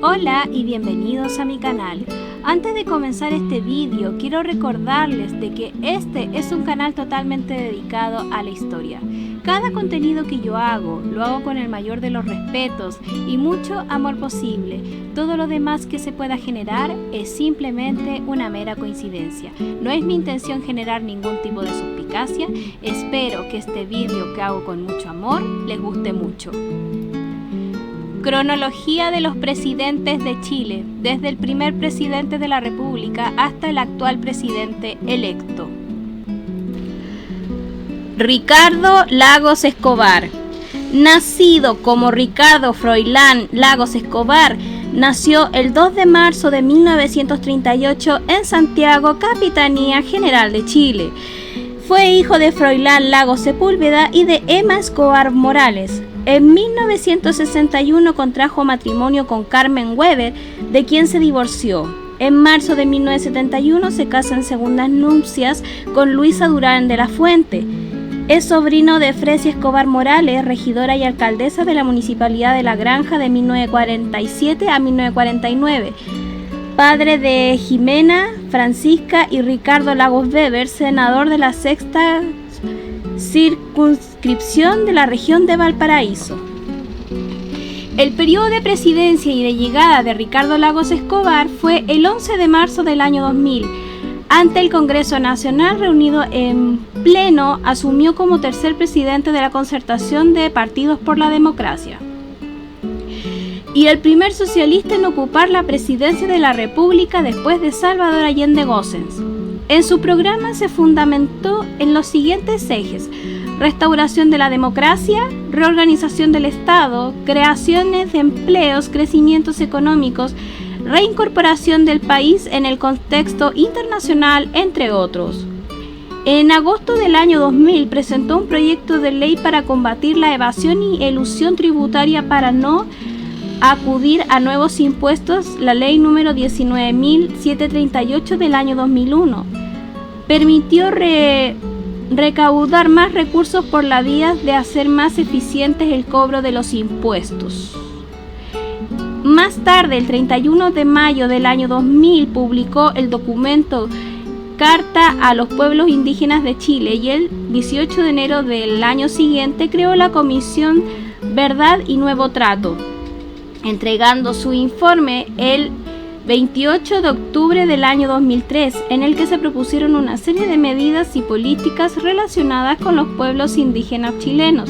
Hola y bienvenidos a mi canal. Antes de comenzar este vídeo, quiero recordarles de que este es un canal totalmente dedicado a la historia. Cada contenido que yo hago, lo hago con el mayor de los respetos y mucho amor posible. Todo lo demás que se pueda generar es simplemente una mera coincidencia. No es mi intención generar ningún tipo de suspicacia. Espero que este vídeo que hago con mucho amor les guste mucho. Cronología de los presidentes de Chile, desde el primer presidente de la República hasta el actual presidente electo. Ricardo Lagos Escobar. Nacido como Ricardo Froilán Lagos Escobar, nació el 2 de marzo de 1938 en Santiago, Capitanía General de Chile. Fue hijo de Froilán Lagos Sepúlveda y de Emma Escobar Morales. En 1961 contrajo matrimonio con Carmen Weber, de quien se divorció. En marzo de 1971 se casa en segundas nupcias con Luisa Durán de la Fuente. Es sobrino de Fresia Escobar Morales, regidora y alcaldesa de la Municipalidad de La Granja de 1947 a 1949. Padre de Jimena, Francisca y Ricardo Lagos Weber, senador de la sexta circunscripción de la región de Valparaíso. El periodo de presidencia y de llegada de Ricardo Lagos Escobar fue el 11 de marzo del año 2000. Ante el Congreso Nacional reunido en pleno, asumió como tercer presidente de la Concertación de Partidos por la Democracia y el primer socialista en ocupar la presidencia de la República después de Salvador Allende Gossens. En su programa se fundamentó en los siguientes ejes: restauración de la democracia, reorganización del Estado, creaciones de empleos, crecimientos económicos, reincorporación del país en el contexto internacional, entre otros. En agosto del año 2000 presentó un proyecto de ley para combatir la evasión y elusión tributaria para no acudir a nuevos impuestos, la ley número 19.738 del año 2001. Permitió recaudar más recursos por la vía de hacer más eficientes el cobro de los impuestos. Más tarde, el 31 de mayo del año 2000, publicó el documento Carta a los Pueblos Indígenas de Chile y el 18 de enero del año siguiente creó la Comisión Verdad y Nuevo Trato, entregando su informe el 28 de octubre del año 2003, en el que se propusieron una serie de medidas y políticas relacionadas con los pueblos indígenas chilenos.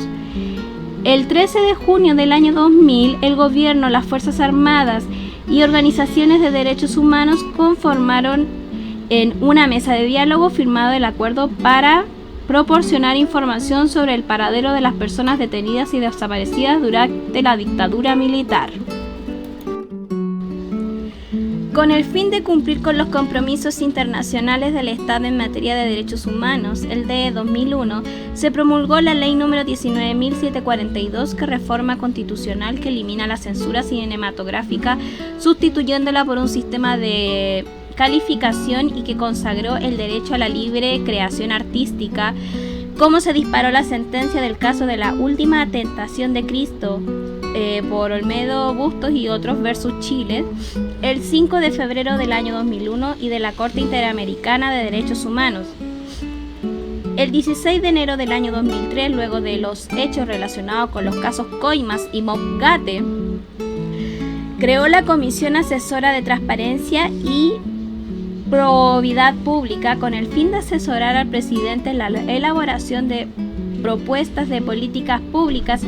El 13 de junio del año 2000, el gobierno, las Fuerzas Armadas y organizaciones de derechos humanos conformaron en una mesa de diálogo firmado el acuerdo para proporcionar información sobre el paradero de las personas detenidas y desaparecidas durante la dictadura militar. Con el fin de cumplir con los compromisos internacionales del Estado en materia de derechos humanos, el de 2001, se promulgó la ley número 19.742, que reforma constitucional que elimina la censura cinematográfica, sustituyéndola por un sistema de calificación y que consagró el derecho a la libre creación artística. Como se disparó la sentencia del caso de la última tentación de Cristo por Olmedo Bustos y otros versus Chile, el 5 de febrero del año 2001 y de la Corte Interamericana de Derechos Humanos. El 16 de enero del año 2003, luego de los hechos relacionados con los casos Coimas y Mopgate, creó la Comisión Asesora de Transparencia y Probidad Pública con el fin de asesorar al presidente en la elaboración de propuestas de políticas públicas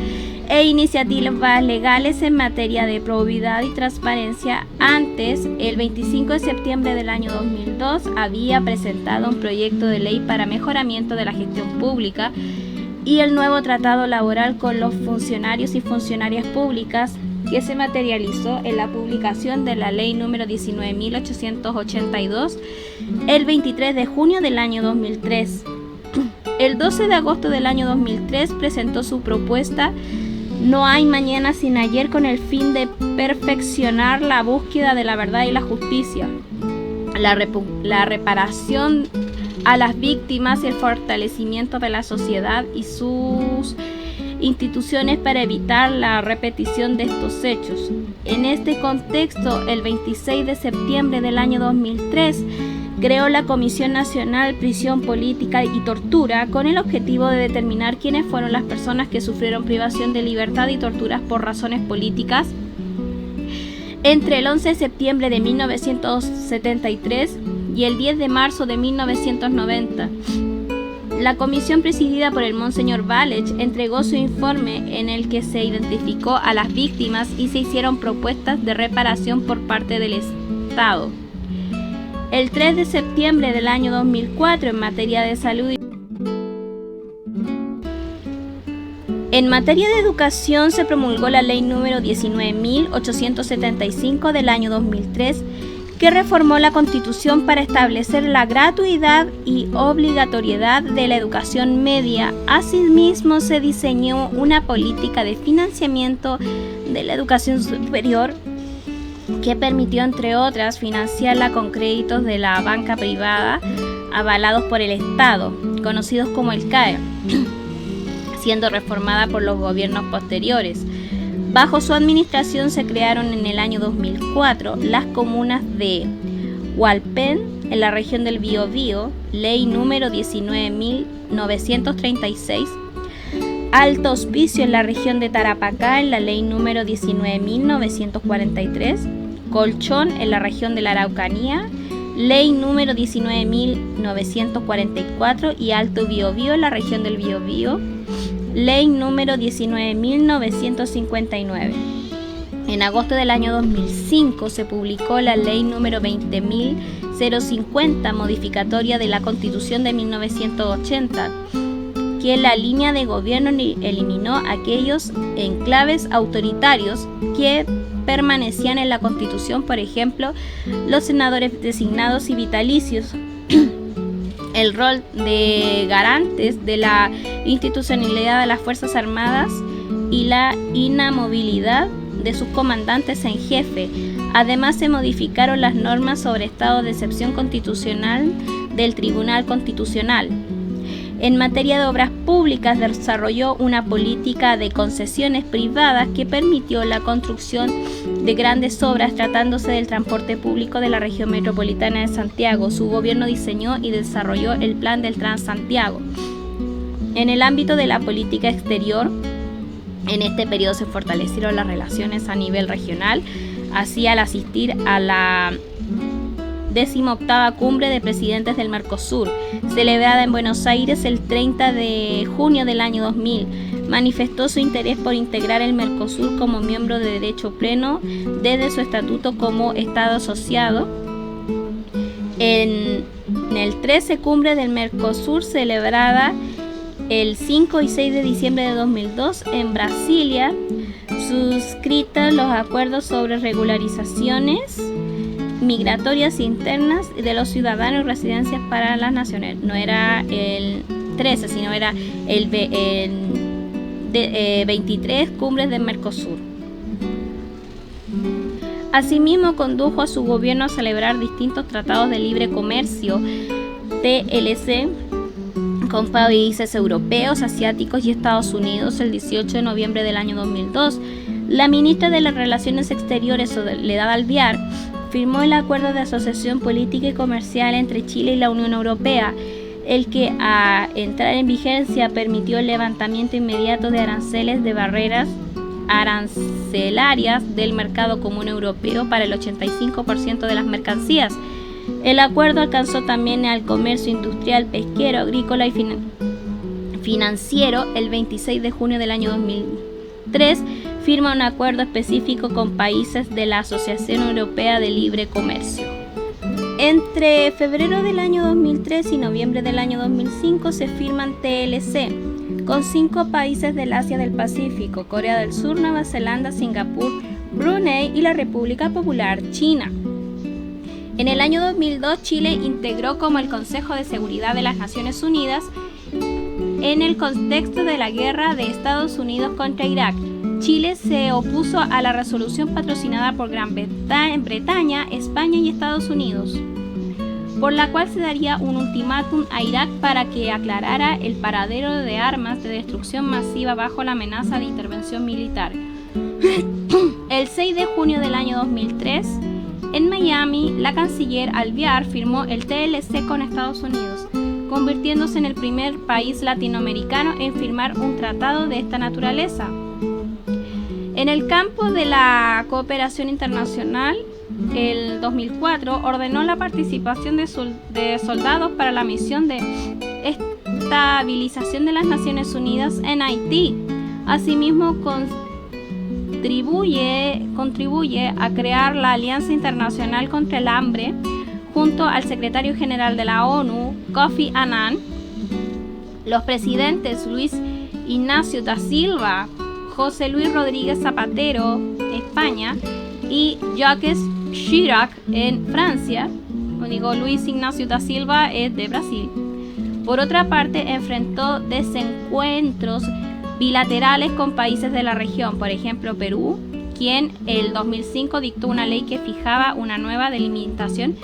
e iniciativas legales en materia de probidad y transparencia. Antes, el 25 de septiembre del año 2002, había presentado un proyecto de ley para mejoramiento de la gestión pública y el nuevo tratado laboral con los funcionarios y funcionarias públicas, que se materializó en la publicación de la ley número 19.882 el 23 de junio del año 2003. El 12 de agosto del año 2003 presentó su propuesta No hay mañana sin ayer, con el fin de perfeccionar la búsqueda de la verdad y la justicia, la reparación a las víctimas y el fortalecimiento de la sociedad y sus instituciones para evitar la repetición de estos hechos. En este contexto, el 26 de septiembre del año 2003, creó la Comisión Nacional Prisión Política y Tortura con el objetivo de determinar quiénes fueron las personas que sufrieron privación de libertad y torturas por razones políticas entre el 11 de septiembre de 1973 y el 10 de marzo de 1990. La comisión presidida por el Monseñor Valech entregó su informe en el que se identificó a las víctimas y se hicieron propuestas de reparación por parte del Estado. El 3 de septiembre del año 2004, en materia de salud En materia de educación se promulgó la Ley número 19.875 del año 2003, que reformó la Constitución para establecer la gratuidad y obligatoriedad de la educación media. Asimismo, se diseñó una política de financiamiento de la educación superior que permitió, entre otras, financiarla con créditos de la banca privada avalados por el Estado, conocidos como el CAE, siendo reformada por los gobiernos posteriores. Bajo su administración se crearon en el año 2004 las comunas de Hualpén, en la región del Biobío, Ley número 19.936, Alto Hospicio en la región de Tarapacá, en la Ley número 19.943, Colchón en la región de la Araucanía, Ley número 19.944 y Alto Biobío en la región del Biobío, Ley número 19.959. En agosto del año 2005 se publicó la Ley número 20.050, modificatoria de la Constitución de 1980, que en la línea de gobierno eliminó aquellos enclaves autoritarios que permanecían en la Constitución, por ejemplo, los senadores designados y vitalicios, el rol de garantes de la institucionalidad de las Fuerzas Armadas y la inamovilidad de sus comandantes en jefe. Además, se modificaron las normas sobre estado de excepción constitucional del Tribunal Constitucional. En materia de obras públicas, desarrolló una política de concesiones privadas que permitió la construcción de grandes obras tratándose del transporte público de la región metropolitana de Santiago. Su gobierno diseñó y desarrolló el Plan del Transantiago. En el ámbito de la política exterior, en este periodo se fortalecieron las relaciones a nivel regional, así al asistir a la 18ª Cumbre de Presidentes del Mercosur, celebrada en Buenos Aires el 30 de junio del año 2000. Manifestó su interés por integrar el Mercosur como miembro de derecho pleno desde su estatuto como Estado asociado. En el 13 Cumbre del Mercosur, celebrada el 5 y 6 de diciembre de 2002 en Brasilia, suscrita los acuerdos sobre regularizaciones migratorias internas de los ciudadanos y residencias para las naciones. No era el 13, sino era el 23 Cumbres del Mercosur. Asimismo, condujo a su gobierno a celebrar distintos tratados de libre comercio, TLC, con países europeos, asiáticos y Estados Unidos. El 18 de noviembre del año 2002, la ministra de las Relaciones Exteriores, Soledad Alvear, firmó el Acuerdo de Asociación Política y Comercial entre Chile y la Unión Europea, el que, a entrar en vigencia, permitió el levantamiento inmediato de aranceles de barreras arancelarias del mercado común europeo para el 85% de las mercancías. El acuerdo alcanzó también al comercio industrial, pesquero, agrícola y financiero. El 26 de junio del año 2003 firma un acuerdo específico con países de la Asociación Europea de Libre Comercio. Entre febrero del año 2003 y noviembre del año 2005 se firman TLC con 5 países del Asia del Pacífico: Corea del Sur, Nueva Zelanda, Singapur, Brunei y la República Popular China. En el año 2002, Chile integró como el Consejo de Seguridad de las Naciones Unidas en el contexto de la guerra de Estados Unidos contra Irak. Chile se opuso a la resolución patrocinada por Gran Bretaña, España y Estados Unidos, por la cual se daría un ultimátum a Irak para que aclarara el paradero de armas de destrucción masiva bajo la amenaza de intervención militar. El 6 de junio del año 2003, en Miami, la canciller Alvear firmó el TLC con Estados Unidos, convirtiéndose en el primer país latinoamericano en firmar un tratado de esta naturaleza. En el campo de la cooperación internacional, el 2004 ordenó la participación de soldados para la misión de estabilización de las Naciones Unidas en Haití. Asimismo, contribuye a crear la Alianza Internacional contra el Hambre junto al secretario general de la ONU, Kofi Annan. Los presidentes Luis Ignacio da Silva, José Luis Rodríguez Zapatero, España, y Jacques Chirac en Francia. Luis Ignacio da Silva es de Brasil. Por otra parte, enfrentó desencuentros bilaterales con países de la región, por ejemplo Perú, quien en 2005 dictó una ley que fijaba una nueva delimitación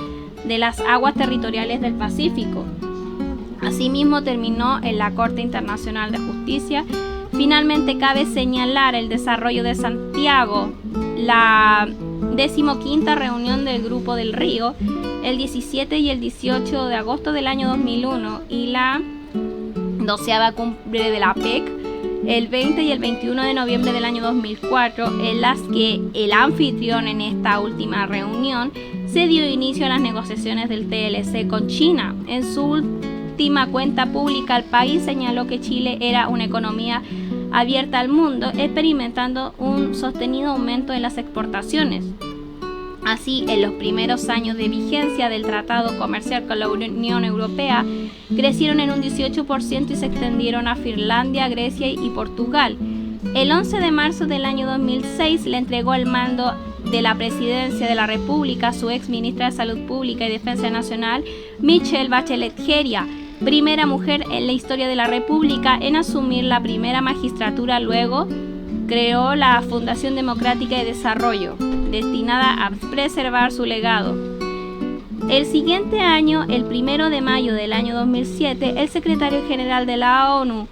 de las aguas territoriales del Pacífico. Asimismo, terminó en la Corte Internacional de Justicia. Finalmente, cabe señalar el desarrollo de Santiago, la 15ª reunión del Grupo del Río, el 17 y el 18 de agosto del año 2001, y la 12ª cumbre de la PEC, el 20 y el 21 de noviembre del año 2004, en las que el anfitrión en esta última reunión se dio inicio a las negociaciones del TLC con China. En su última cuenta pública, el país señaló que Chile era una economía abierta al mundo, experimentando un sostenido aumento en las exportaciones. Así, en los primeros años de vigencia del Tratado Comercial con la Unión Europea, crecieron en un 18% y se extendieron a Finlandia, Grecia y Portugal. El 11 de marzo del año 2006 le entregó el mando de la Presidencia de la República a su ex ministra de Salud Pública y Defensa Nacional, Michelle Bachelet Jeria, primera mujer en la historia de la República en asumir la primera magistratura. Luego creó la Fundación Democrática de Desarrollo, destinada a preservar su legado. El siguiente año, el 1 de mayo del año 2007, el secretario general de la ONU,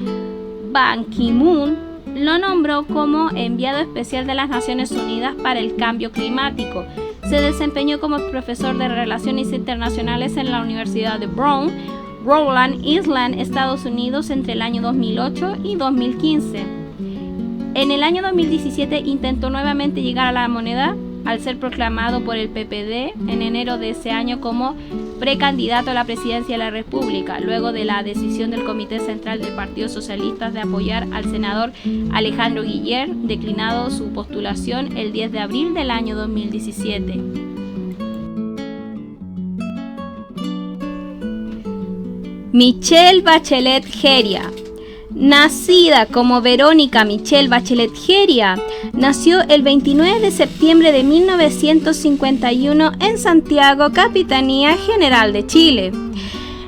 Ban Ki-moon, lo nombró como enviado especial de las Naciones Unidas para el Cambio Climático. Se desempeñó como profesor de Relaciones Internacionales en la Universidad de Brown, Rhode Island, Estados Unidos, entre el año 2008 y 2015. En el año 2017 intentó nuevamente llegar a la moneda al ser proclamado por el PPD en enero de ese año como precandidato a la presidencia de la República, luego de la decisión del Comité Central del Partido Socialista de apoyar al senador Alejandro Guiller, declinado su postulación el 10 de abril del año 2017. Michelle Bachelet Jeria. Nacida como Verónica Michelle Bachelet Jeria, nació el 29 de septiembre de 1951 en Santiago, Capitanía General de Chile.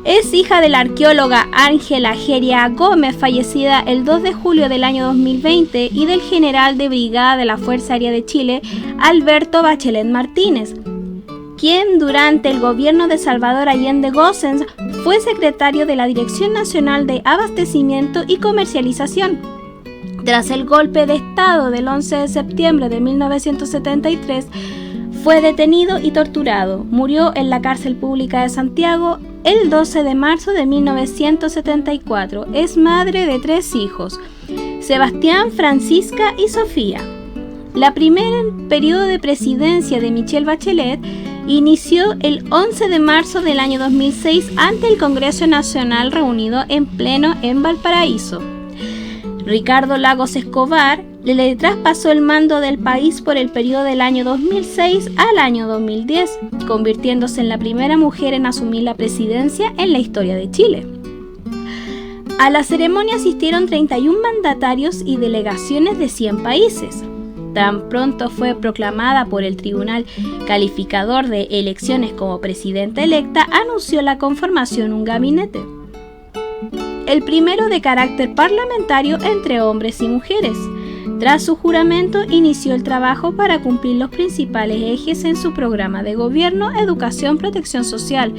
Es hija de la arqueóloga Ángela Jeria Gómez, fallecida el 2 de julio del año 2020, y del general de brigada de la Fuerza Aérea de Chile, Alberto Bachelet Martínez, quien durante el gobierno de Salvador Allende Gossens fue secretario de la Dirección Nacional de Abastecimiento y Comercialización. Tras el golpe de Estado del 11 de septiembre de 1973, fue detenido y torturado. Murió en la cárcel pública de Santiago el 12 de marzo de 1974. Es madre de 3 hijos, Sebastián, Francisca y Sofía. La primera periodo de presidencia de Michelle Bachelet inició el 11 de marzo del año 2006 ante el Congreso Nacional reunido en pleno en Valparaíso. Ricardo Lagos Escobar le traspasó el mando del país por el periodo del año 2006 al año 2010, convirtiéndose en la primera mujer en asumir la presidencia en la historia de Chile. A la ceremonia asistieron 31 mandatarios y delegaciones de 100 países. Tan pronto fue proclamada por el Tribunal Calificador de Elecciones como presidenta electa, anunció la conformación de un gabinete, el primero de carácter parlamentario entre hombres y mujeres. Tras su juramento, inició el trabajo para cumplir los principales ejes en su programa de gobierno: educación, protección social,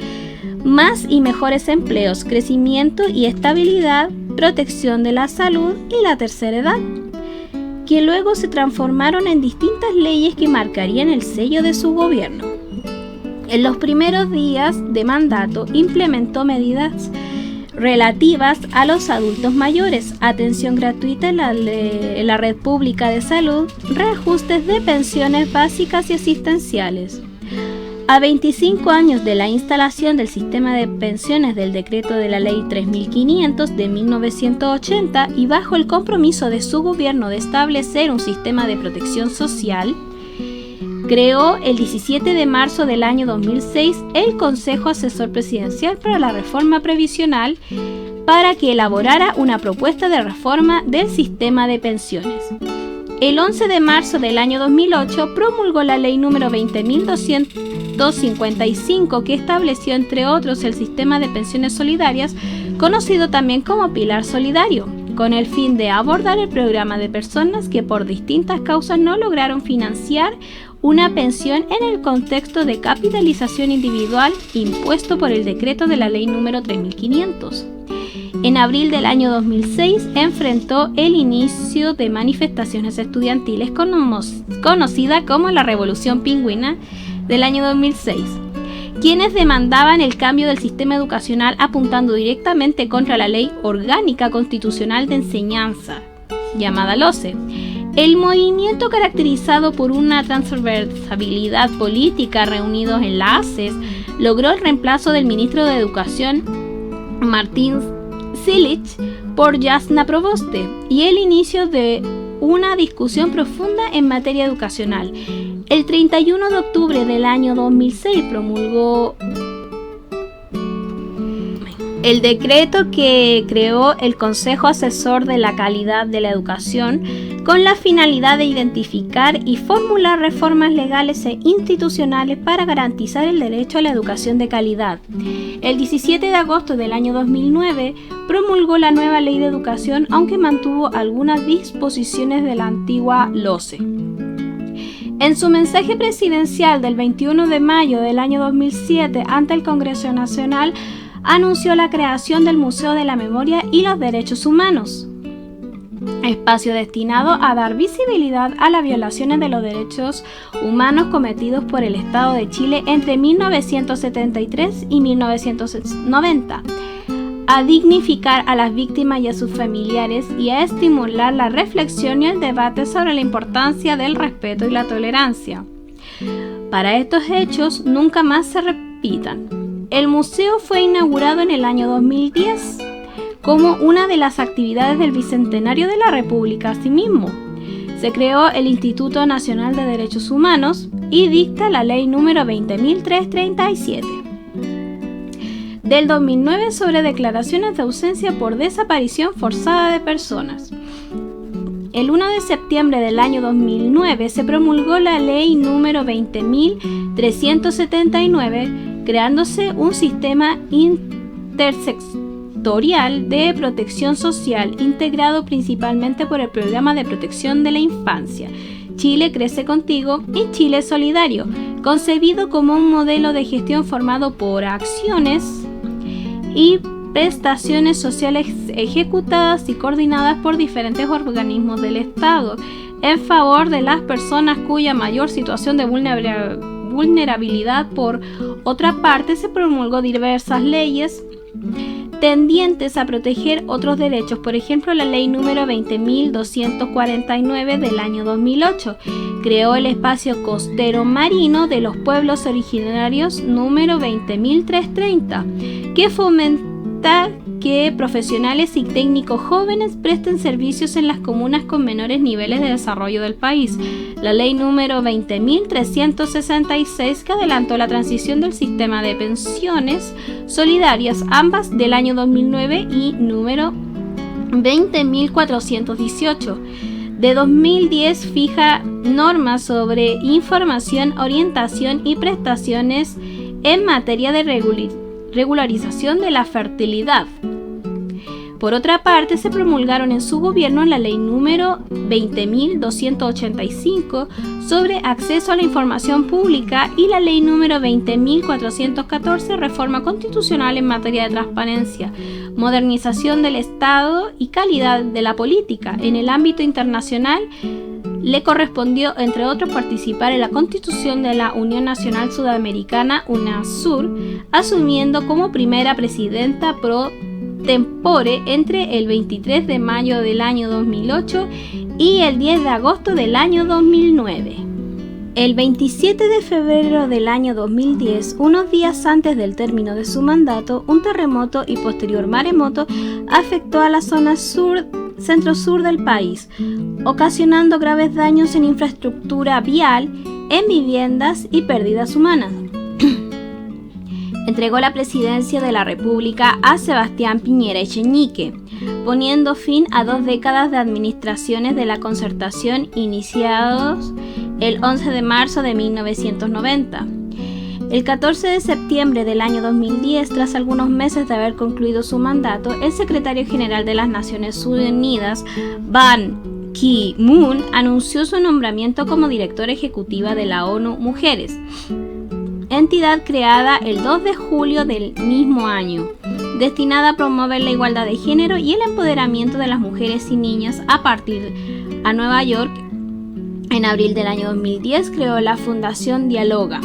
más y mejores empleos, crecimiento y estabilidad, protección de la salud y la tercera edad. que luego se transformaron en distintas leyes que marcarían el sello de su gobierno. En los primeros días de mandato implementó medidas relativas a los adultos mayores, atención gratuita en la red pública de salud, reajustes de pensiones básicas y asistenciales. A 25 años de la instalación del sistema de pensiones del decreto de la Ley 3500 de 1980 y bajo el compromiso de su gobierno de establecer un sistema de protección social, creó el 17 de marzo del año 2006 el Consejo Asesor Presidencial para la Reforma Previsional para que elaborara una propuesta de reforma del sistema de pensiones. El 11 de marzo del año 2008 promulgó la Ley número 20.255 que estableció, entre otros, el sistema de pensiones solidarias, conocido también como Pilar Solidario, con el fin de abordar el programa de personas que por distintas causas no lograron financiar una pensión en el contexto de capitalización individual impuesto por el decreto de la Ley número 3500. En abril del año 2006 enfrentó el inicio de manifestaciones estudiantiles conocida como la Revolución Pingüina del año 2006, quienes demandaban el cambio del sistema educacional apuntando directamente contra la Ley Orgánica Constitucional de Enseñanza, llamada LOCE. El movimiento, caracterizado por una transversabilidad política reunidos en la ACES, logró el reemplazo del ministro de Educación, Martín Cilic, por Jasna Proboste y el inicio de una discusión profunda en materia educacional. El 31 de octubre del año 2006 promulgó el decreto que creó el Consejo Asesor de la Calidad de la Educación con la finalidad de identificar y formular reformas legales e institucionales para garantizar el derecho a la educación de calidad. El 17 de agosto del año 2009 promulgó la nueva Ley de Educación, aunque mantuvo algunas disposiciones de la antigua LOCE. En su mensaje presidencial del 21 de mayo del año 2007 ante el Congreso Nacional, anunció la creación del Museo de la Memoria y los Derechos Humanos, espacio destinado a dar visibilidad a las violaciones de los derechos humanos cometidos por el Estado de Chile entre 1973 y 1990, a dignificar a las víctimas y a sus familiares y a estimular la reflexión y el debate sobre la importancia del respeto y la tolerancia, para estos hechos nunca más se repitan. El museo fue inaugurado en el año 2010 como una de las actividades del Bicentenario de la República. Asimismo, se creó el Instituto Nacional de Derechos Humanos y dicta la Ley número 20.337 del 2009 sobre declaraciones de ausencia por desaparición forzada de personas. El 1 de septiembre del año 2009 se promulgó la Ley número 20.379, creándose un sistema intersectorial de protección social integrado principalmente por el Programa de Protección de la Infancia, Chile Crece Contigo y Chile Solidario, concebido como un modelo de gestión formado por acciones y prestaciones sociales ejecutadas y coordinadas por diferentes organismos del Estado en favor de las personas cuya mayor situación de vulnerabilidad. Por otra parte, se promulgó diversas leyes tendientes a proteger otros derechos, por ejemplo la Ley número 20.249 del año 2008 creó el espacio costero marino de los pueblos originarios número 20.330, que fomenta que profesionales y técnicos jóvenes presten servicios en las comunas con menores niveles de desarrollo del país. La ley número 20.366 que adelantó la transición del sistema de pensiones solidarias, ambas del año 2009, y número 20.418 de 2010 fija normas sobre información, orientación y prestaciones en materia de regularización de la fertilidad. Por otra parte, se promulgaron en su gobierno la ley número 20.285 sobre acceso a la información pública y la ley número 20.414, reforma constitucional en materia de transparencia, modernización del Estado y calidad de la política. En el ámbito internacional, le correspondió, entre otros, participar en la constitución de la Unión Nacional Sudamericana, UNASUR, asumiendo como primera presidenta pro tempore entre el 23 de mayo del año 2008 y el 10 de agosto del año 2009. El 27 de febrero del año 2010, unos días antes del término de su mandato, un terremoto y posterior maremoto afectó a la zona centro-sur del país, ocasionando graves daños en infraestructura vial, en viviendas y pérdidas humanas. Entregó la presidencia de la República a Sebastián Piñera Echenique, poniendo fin a 2 décadas de administraciones de la Concertación iniciados el 11 de marzo de 1990. El 14 de septiembre del año 2010, tras algunos meses de haber concluido su mandato, el secretario general de las Naciones Unidas, Ban Ki-moon, anunció su nombramiento como directora ejecutiva de la ONU Mujeres, entidad creada el 2 de julio del mismo año, destinada a promover la igualdad de género y el empoderamiento de las mujeres y niñas. A partir de Nueva York, en abril del año 2010, creó la Fundación Dialoga.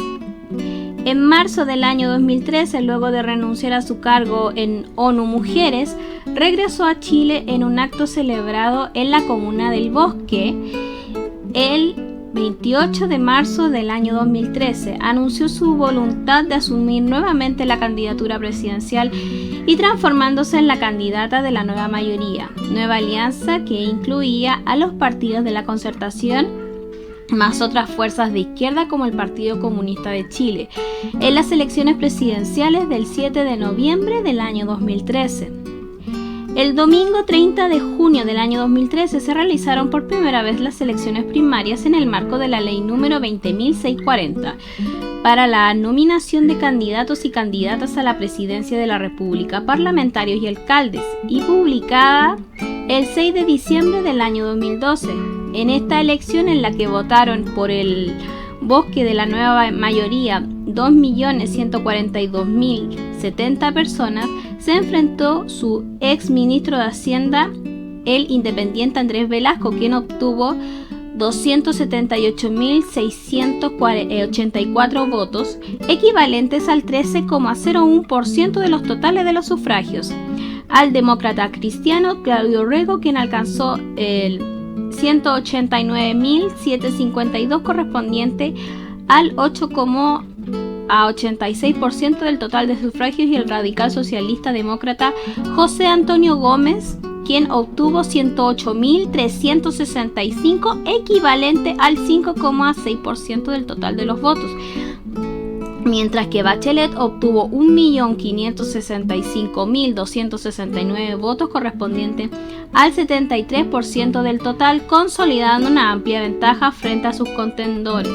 En marzo del año 2013, luego de renunciar a su cargo en ONU Mujeres, regresó a Chile en un acto celebrado en la comuna del Bosque. El 28 de marzo del año 2013, anunció su voluntad de asumir nuevamente la candidatura presidencial y transformándose en la candidata de la nueva mayoría, Nueva Alianza, que incluía a los partidos de la Concertación más otras fuerzas de izquierda como el Partido Comunista de Chile, en las elecciones presidenciales del 7 de noviembre del año 2013. El domingo 30 de junio del año 2013 se realizaron por primera vez las elecciones primarias en el marco de la ley número 20.640 para la nominación de candidatos y candidatas a la presidencia de la República, parlamentarios y alcaldes, y publicada el 6 de diciembre del año 2012. En esta elección, en la que votaron por el Bosque de la nueva mayoría 2.142.070 personas, se enfrentó su ex ministro de Hacienda, el independiente Andrés Velasco, quien obtuvo 278.684 votos, equivalentes al 13,01% de los totales de los sufragios, al demócrata cristiano Claudio Rego, quien alcanzó el 189.752, correspondiente al 8,86% del total de sufragios, y el radical socialista demócrata José Antonio Gómez, quien obtuvo 108.365, equivalente al 5,6% del total de los votos, mientras que Bachelet obtuvo 1.565.269 votos, correspondiente al 73% del total, consolidando una amplia ventaja frente a sus contendores.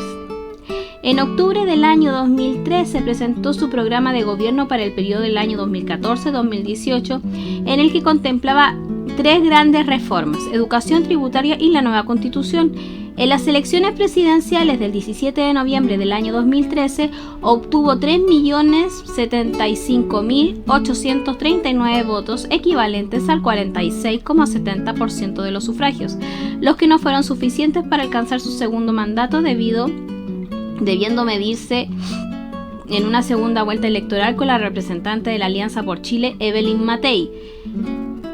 En octubre del año 2013 presentó su programa de gobierno para el periodo del año 2014-2018, en el que contemplaba 3 grandes reformas: educación, tributaria y la nueva constitución. En las elecciones presidenciales del 17 de noviembre del año 2013 obtuvo 3.075.839 votos, equivalentes al 46,70% de los sufragios, los que no fueron suficientes para alcanzar su segundo mandato, debiendo medirse en una segunda vuelta electoral con la representante de la Alianza por Chile, Evelyn Matei,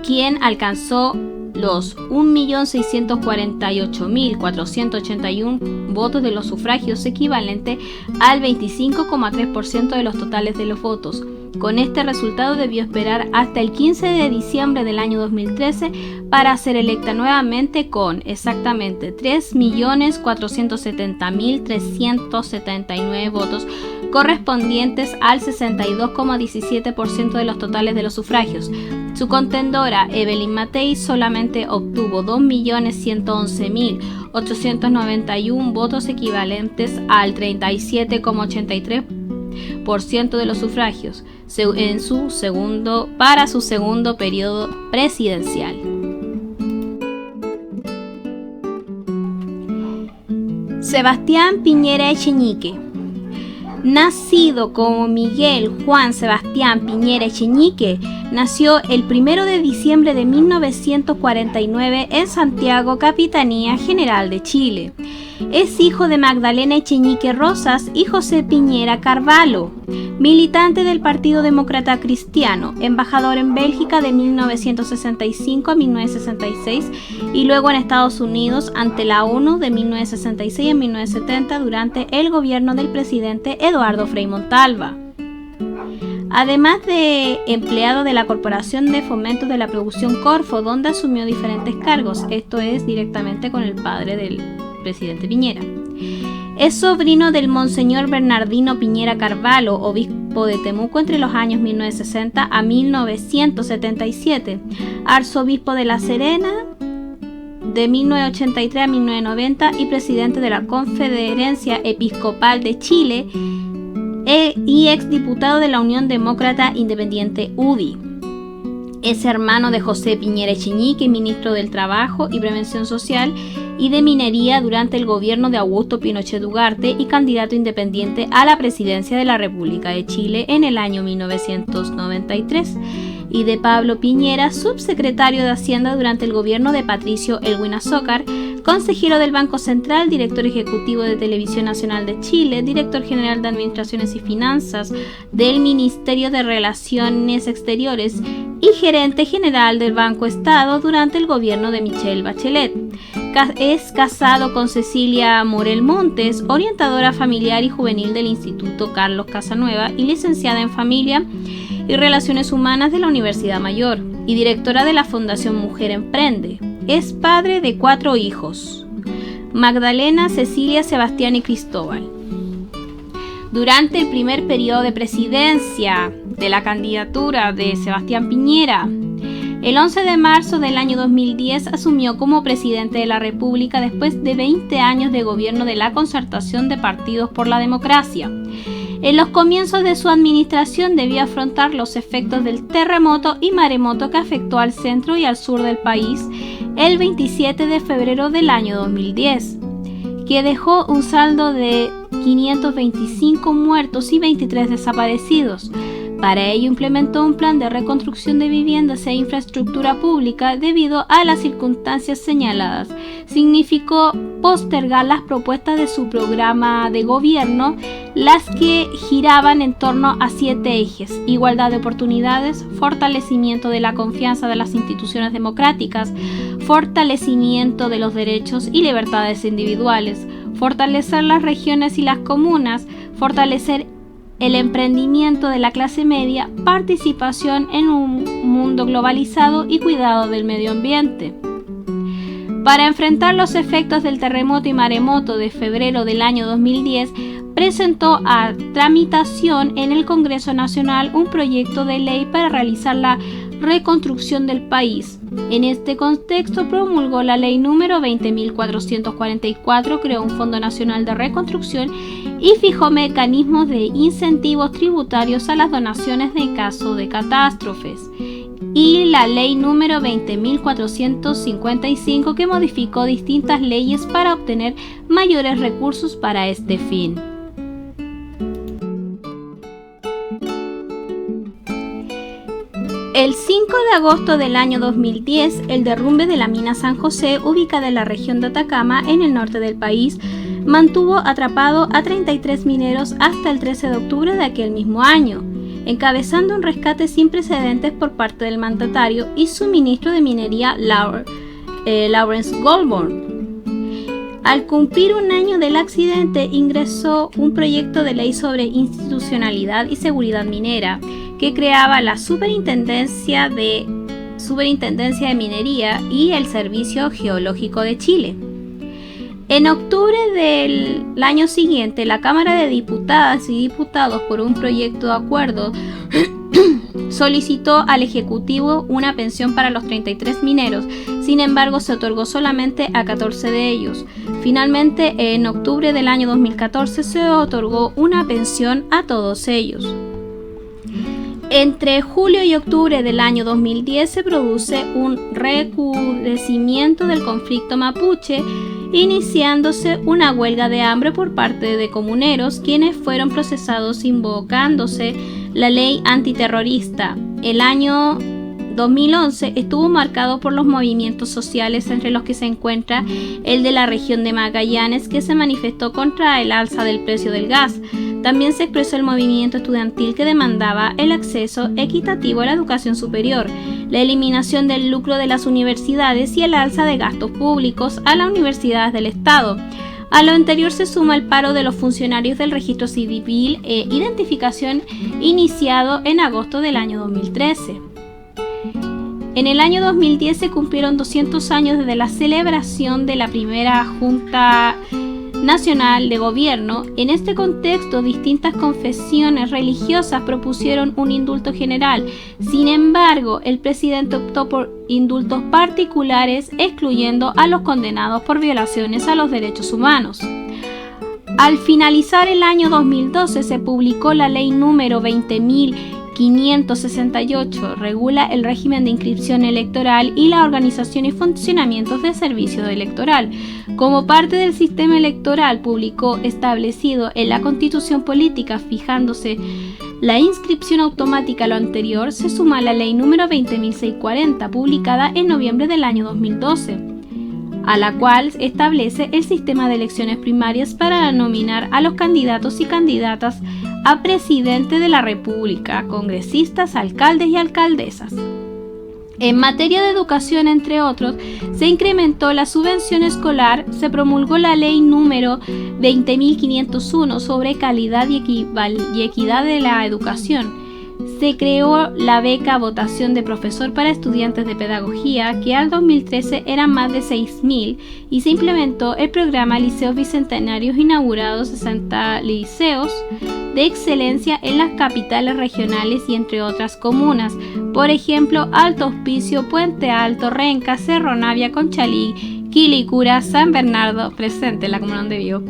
quien alcanzó los 1.648.481 votos de los sufragios, equivalente al 25,3% de los totales de los votos. Con este resultado debió esperar hasta el 15 de diciembre del año 2013 para ser electa nuevamente con exactamente 3.470.379 votos, correspondientes al 62,17% de los totales de los sufragios. Su contendora, Evelyn Matei, solamente obtuvo 2.111.891 votos, equivalentes al 37,83% de los sufragios. para su segundo periodo presidencial. Sebastián Piñera Echeñique. Nacido como Miguel Juan Sebastián Piñera Echeñique, nació el 1 de diciembre de 1949 en Santiago, Capitanía General de Chile. Es hijo de Magdalena Echeñique Rosas y José Piñera Carvalho, militante del Partido Demócrata Cristiano, embajador en Bélgica de 1965 a 1966 y luego en Estados Unidos ante la ONU de 1966 a 1970 durante el gobierno del presidente Eduardo Frei Montalva. Además de empleado de la Corporación de Fomento de la Producción Corfo, donde asumió diferentes cargos, esto es directamente con el padre del presidente Piñera. Es sobrino del Monseñor Bernardino Piñera Carvalho, obispo de Temuco entre los años 1960 a 1977, arzobispo de La Serena de 1983 a 1990 y presidente de la Conferencia Episcopal de Chile y exdiputado de la Unión Demócrata Independiente UDI. Es hermano de José Piñera Echeñique, ministro del Trabajo y Prevención Social y de Minería durante el gobierno de Augusto Pinochet Ugarte y candidato independiente a la presidencia de la República de Chile en el año 1993, y de Pablo Piñera, subsecretario de Hacienda durante el gobierno de Patricio Elwin Azócar, consejero del Banco Central, director ejecutivo de Televisión Nacional de Chile, director general de Administraciones y Finanzas del Ministerio de Relaciones Exteriores y gerente general del Banco Estado durante el gobierno de Michelle Bachelet. Es casado con Cecilia Morel Montes, orientadora familiar y juvenil del Instituto Carlos Casanueva y licenciada en Familia y Relaciones Humanas de la Universidad Mayor y directora de la Fundación Mujer Emprende. Es padre de 4 hijos: Magdalena, Cecilia, Sebastián y Cristóbal. Durante el primer periodo de presidencia de la candidatura de Sebastián Piñera, el 11 de marzo del año 2010 asumió como presidente de la República después de 20 años de gobierno de la Concertación de Partidos por la Democracia. En los comienzos de su administración debió afrontar los efectos del terremoto y maremoto que afectó al centro y al sur del país el 27 de febrero del año 2010, que dejó un saldo de 525 muertos y 23 desaparecidos. Para ello implementó un plan de reconstrucción de viviendas e infraestructura pública debido a las circunstancias señaladas. Significó postergar las propuestas de su programa de gobierno, las que giraban en torno a 7 ejes: igualdad de oportunidades, fortalecimiento de la confianza de las instituciones democráticas, fortalecimiento de los derechos y libertades individuales, fortalecer las regiones y las comunas, fortalecer el emprendimiento de la clase media, participación en un mundo globalizado y cuidado del medio ambiente. Para enfrentar los efectos del terremoto y maremoto de febrero del año 2010, presentó a tramitación en el Congreso Nacional un proyecto de ley para realizar la reconstrucción del país. En este contexto promulgó la ley número 20.444, creó un Fondo Nacional de Reconstrucción y fijó mecanismos de incentivos tributarios a las donaciones en caso de catástrofes, y la ley número 20.455, que modificó distintas leyes para obtener mayores recursos para este fin. El 5 de agosto del año 2010, el derrumbe de la mina San José, ubicada en la región de Atacama, en el norte del país, mantuvo atrapado a 33 mineros hasta el 13 de octubre de aquel mismo año, encabezando un rescate sin precedentes por parte del mandatario y su ministro de Minería, Lawrence Goldborn. Al cumplir un año del accidente, ingresó un proyecto de ley sobre institucionalidad y seguridad minera, que creaba la Superintendencia de Minería y el Servicio Geológico de Chile. En octubre del año siguiente, la Cámara de Diputadas y Diputados, por un proyecto de acuerdo, solicitó al Ejecutivo una pensión para los 33 mineros. Sin embargo, se otorgó solamente a 14 de ellos. Finalmente, en octubre del año 2014, se otorgó una pensión a todos ellos. Entre julio y octubre del año 2010 se produce un recrudecimiento del conflicto mapuche, iniciándose una huelga de hambre por parte de comuneros, quienes fueron procesados invocándose la ley antiterrorista. El año 2011 estuvo marcado por los movimientos sociales, entre los que se encuentra el de la región de Magallanes, que se manifestó contra el alza del precio del gas. También se expresó el movimiento estudiantil, que demandaba el acceso equitativo a la educación superior, la eliminación del lucro de las universidades y el alza de gastos públicos a las universidades del Estado. A lo anterior se suma el paro de los funcionarios del registro civil e identificación, iniciado en agosto del año 2013. En el año 2010 se cumplieron 200 años desde la celebración de la primera Junta Nacional de Gobierno. En este contexto, distintas confesiones religiosas propusieron un indulto general. Sin embargo, el presidente optó por indultos particulares, excluyendo a los condenados por violaciones a los derechos humanos. Al finalizar el año 2012 se publicó la ley número 20.568, regula el régimen de inscripción electoral y la organización y funcionamiento de servicio electoral. Como parte del sistema electoral público establecido en la Constitución Política, fijándose la inscripción automática a lo anterior, se suma la ley número 20.640, publicada en noviembre del año 2012, a la cual establece el sistema de elecciones primarias para nominar a los candidatos y candidatas a presidente de la República, congresistas, alcaldes y alcaldesas. En materia de educación, entre otros, se incrementó la subvención escolar, se promulgó la ley número 20.501 sobre calidad y equidad de la educación. Se creó la beca votación de profesor para estudiantes de pedagogía, que al 2013 eran más de 6.000, y se implementó el programa Liceos Bicentenarios, inaugurados 60 liceos de excelencia en las capitales regionales y entre otras comunas, por ejemplo, Alto Hospicio, Puente Alto, Renca, Cerro Navia, Conchalí, Quilicura, San Bernardo, presente en la comuna donde vivo,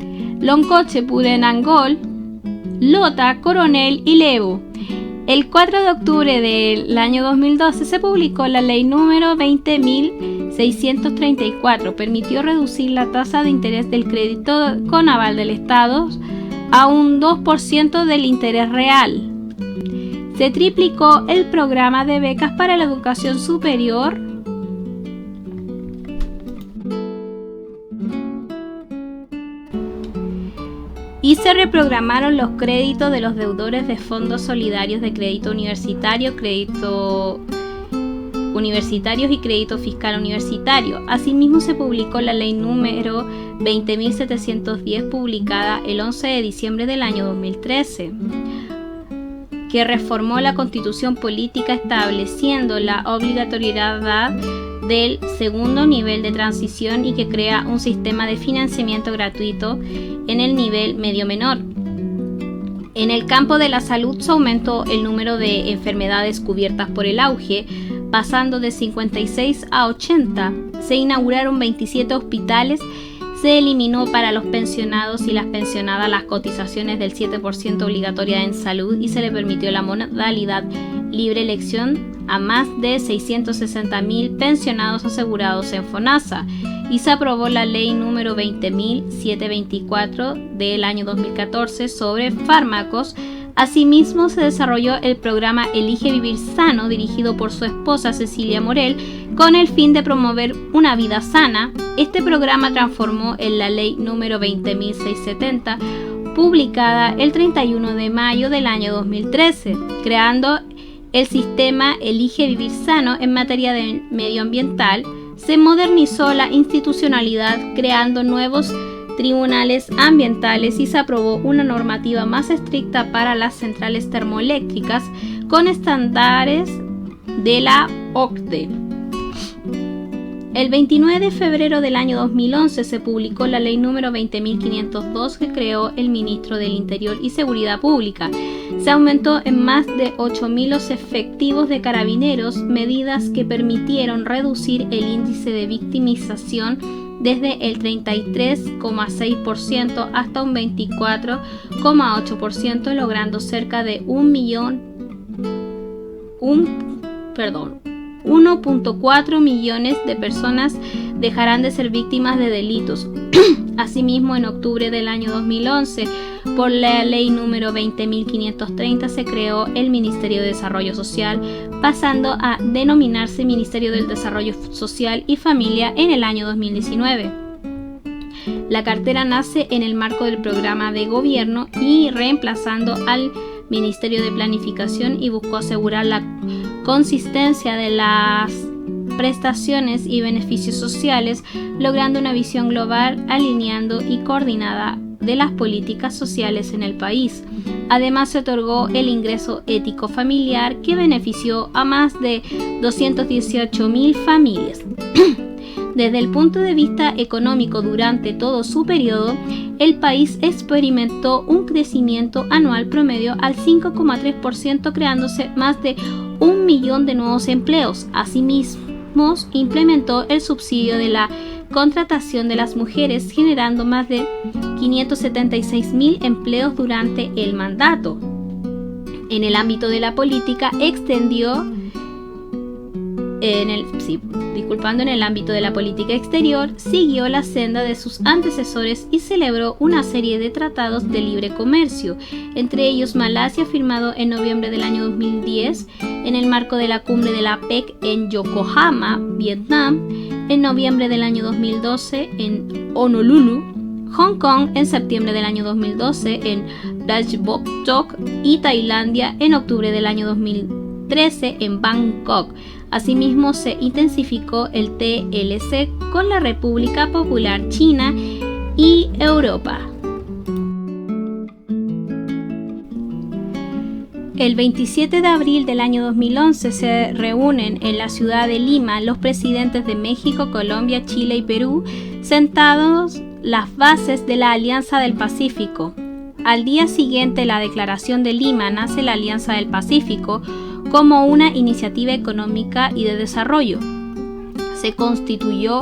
Loncoche, Pudenangol, Lota, Coronel y Lebu. El 4 de octubre del año 2012 se publicó la ley número 20.634. Permitió reducir la tasa de interés del crédito con aval del Estado a un 2% del interés real. Se triplicó el programa de becas para la educación superior. Y se reprogramaron los créditos de los deudores de fondos solidarios de crédito universitarios y crédito fiscal universitario. Asimismo, se publicó la ley número 20.710, publicada el 11 de diciembre del año 2013, que reformó la Constitución Política, estableciendo la obligatoriedad del segundo nivel de transición y que crea un sistema de financiamiento gratuito en el nivel medio menor. En el campo de la salud se aumentó el número de enfermedades cubiertas por el auge, pasando de 56 a 80. Se inauguraron 27 hospitales. Se eliminó para los pensionados y las pensionadas las cotizaciones del 7% obligatoria en salud y se le permitió la modalidad libre elección a más de 660.000 pensionados asegurados en FONASA, y se aprobó la ley número 20.724 del año 2014 sobre fármacos. Asimismo, se desarrolló el programa Elige Vivir Sano, dirigido por su esposa Cecilia Morel, con el fin de promover una vida sana. Este programa transformó en la ley número 20.670, publicada el 31 de mayo del año 2013, creando el sistema Elige Vivir Sano en materia de medioambiental. Se modernizó la institucionalidad, creando nuevos tribunales ambientales, y se aprobó una normativa más estricta para las centrales termoeléctricas con estándares de la OCDE. El 29 de febrero del año 2011 se publicó la ley número 20.502, que creó el ministro del Interior y Seguridad Pública. Se aumentó en más de 8.000 los efectivos de carabineros, medidas que permitieron reducir el índice de victimización desde el 33,6% hasta un 24,8%, logrando cerca de 1.000.000 1.4 millones de personas dejarán de ser víctimas de delitos. Asimismo, en octubre del año 2011, por la ley número 20.530 se creó el Ministerio de Desarrollo Social, pasando a denominarse Ministerio del Desarrollo Social y Familia en el año 2019. La cartera nace en el marco del programa de gobierno y reemplazando al Ministerio de Planificación, y buscó asegurar la consistencia de las prestaciones y beneficios sociales, logrando una visión global, alineando y coordinada de las políticas sociales en el país. Además, se otorgó el ingreso ético familiar, que benefició a más de 218.000 familias. Desde el punto de vista económico, durante todo su periodo, el país experimentó un crecimiento anual promedio al 5,3%, creándose más de 1 millón de nuevos empleos. Asimismo, implementó el subsidio de la contratación de las mujeres, generando más de 576.000 empleos durante el mandato. En el ámbito de la política exterior, siguió la senda de sus antecesores y celebró una serie de tratados de libre comercio, entre ellos Malasia, firmado en noviembre del año 2010 en el marco de la cumbre de la PEC en Yokohama, Vietnam, en noviembre del año 2012 en Honolulu, Hong Kong en septiembre del año 2012 en Rajaboktok y Tailandia en octubre del año 2013 en Bangkok. Asimismo, se intensificó el TLC con la República Popular China y Europa. El 27 de abril del año 2011 se reúnen en la ciudad de Lima los presidentes de México, Colombia, Chile y Perú, sentados las bases de la Alianza del Pacífico. Al día siguiente de la Declaración de Lima nace la Alianza del Pacífico como una iniciativa económica y de desarrollo. Se constituyó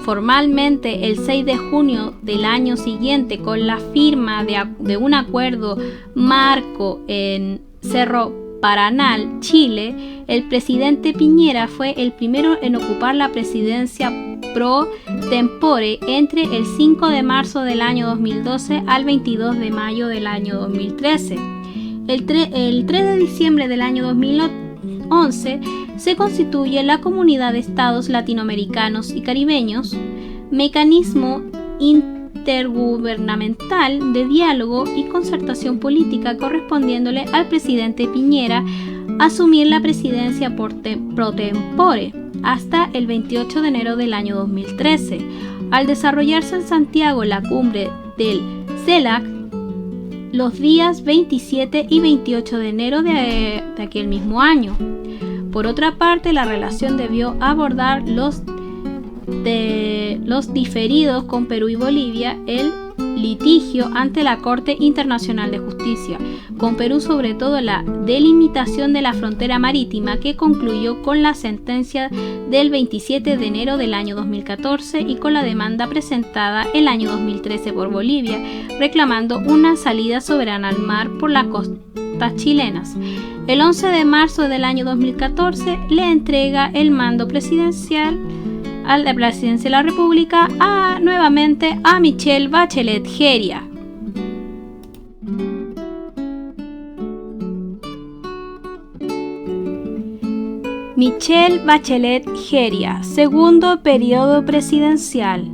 formalmente el 6 de junio del año siguiente con la firma de un acuerdo marco en Cerro Paranal, Chile. El presidente Piñera fue el primero en ocupar la presidencia pro tempore entre el 5 de marzo del año 2012 al 22 de mayo del año 2013. El 3 de diciembre del año 2011 se constituye la Comunidad de Estados Latinoamericanos y Caribeños, mecanismo intergubernamental de diálogo y concertación política, correspondiéndole al presidente Piñera asumir la presidencia pro tempore hasta el 28 de enero del año 2013. Al desarrollarse en Santiago la cumbre del CELAC, los días 27 y 28 de enero de aquel mismo año. Por otra parte, la relación debió abordar los diferidos con Perú y Bolivia, el litigio ante la Corte Internacional de Justicia, con Perú sobre todo la delimitación de la frontera marítima, que concluyó con la sentencia del 27 de enero del año 2014 y con la demanda presentada el año 2013 por Bolivia, reclamando una salida soberana al mar por las costas chilenas. El 11 de marzo del año 2014 le entrega el mando presidencial a la presidencia de la República nuevamente a Michelle Bachelet Jeria. Michelle Bachelet Jeria, segundo periodo presidencial.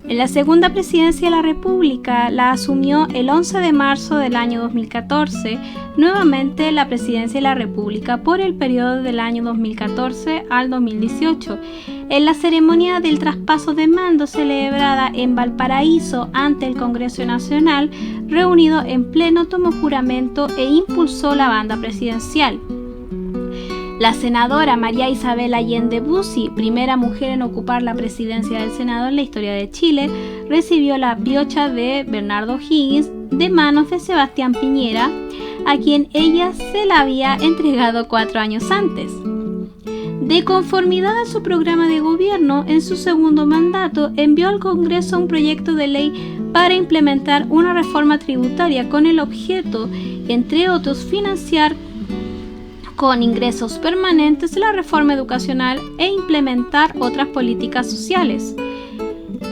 En la segunda presidencia de la República la asumió el 11 de marzo del año 2014, nuevamente la presidencia de la República por el periodo del año 2014 al 2018. En la ceremonia del traspaso de mando celebrada en Valparaíso ante el Congreso Nacional, reunido en pleno, tomó juramento e impulsó la banda presidencial. La senadora María Isabel Allende Bussi, primera mujer en ocupar la presidencia del Senado en la historia de Chile, recibió la piocha de Bernardo Higgins de manos de Sebastián Piñera, a quien ella se la había entregado 4 años antes. De conformidad a su programa de gobierno, en su segundo mandato envió al Congreso un proyecto de ley para implementar una reforma tributaria con el objeto, entre otros, financiar con ingresos permanentes la reforma educacional e implementar otras políticas sociales.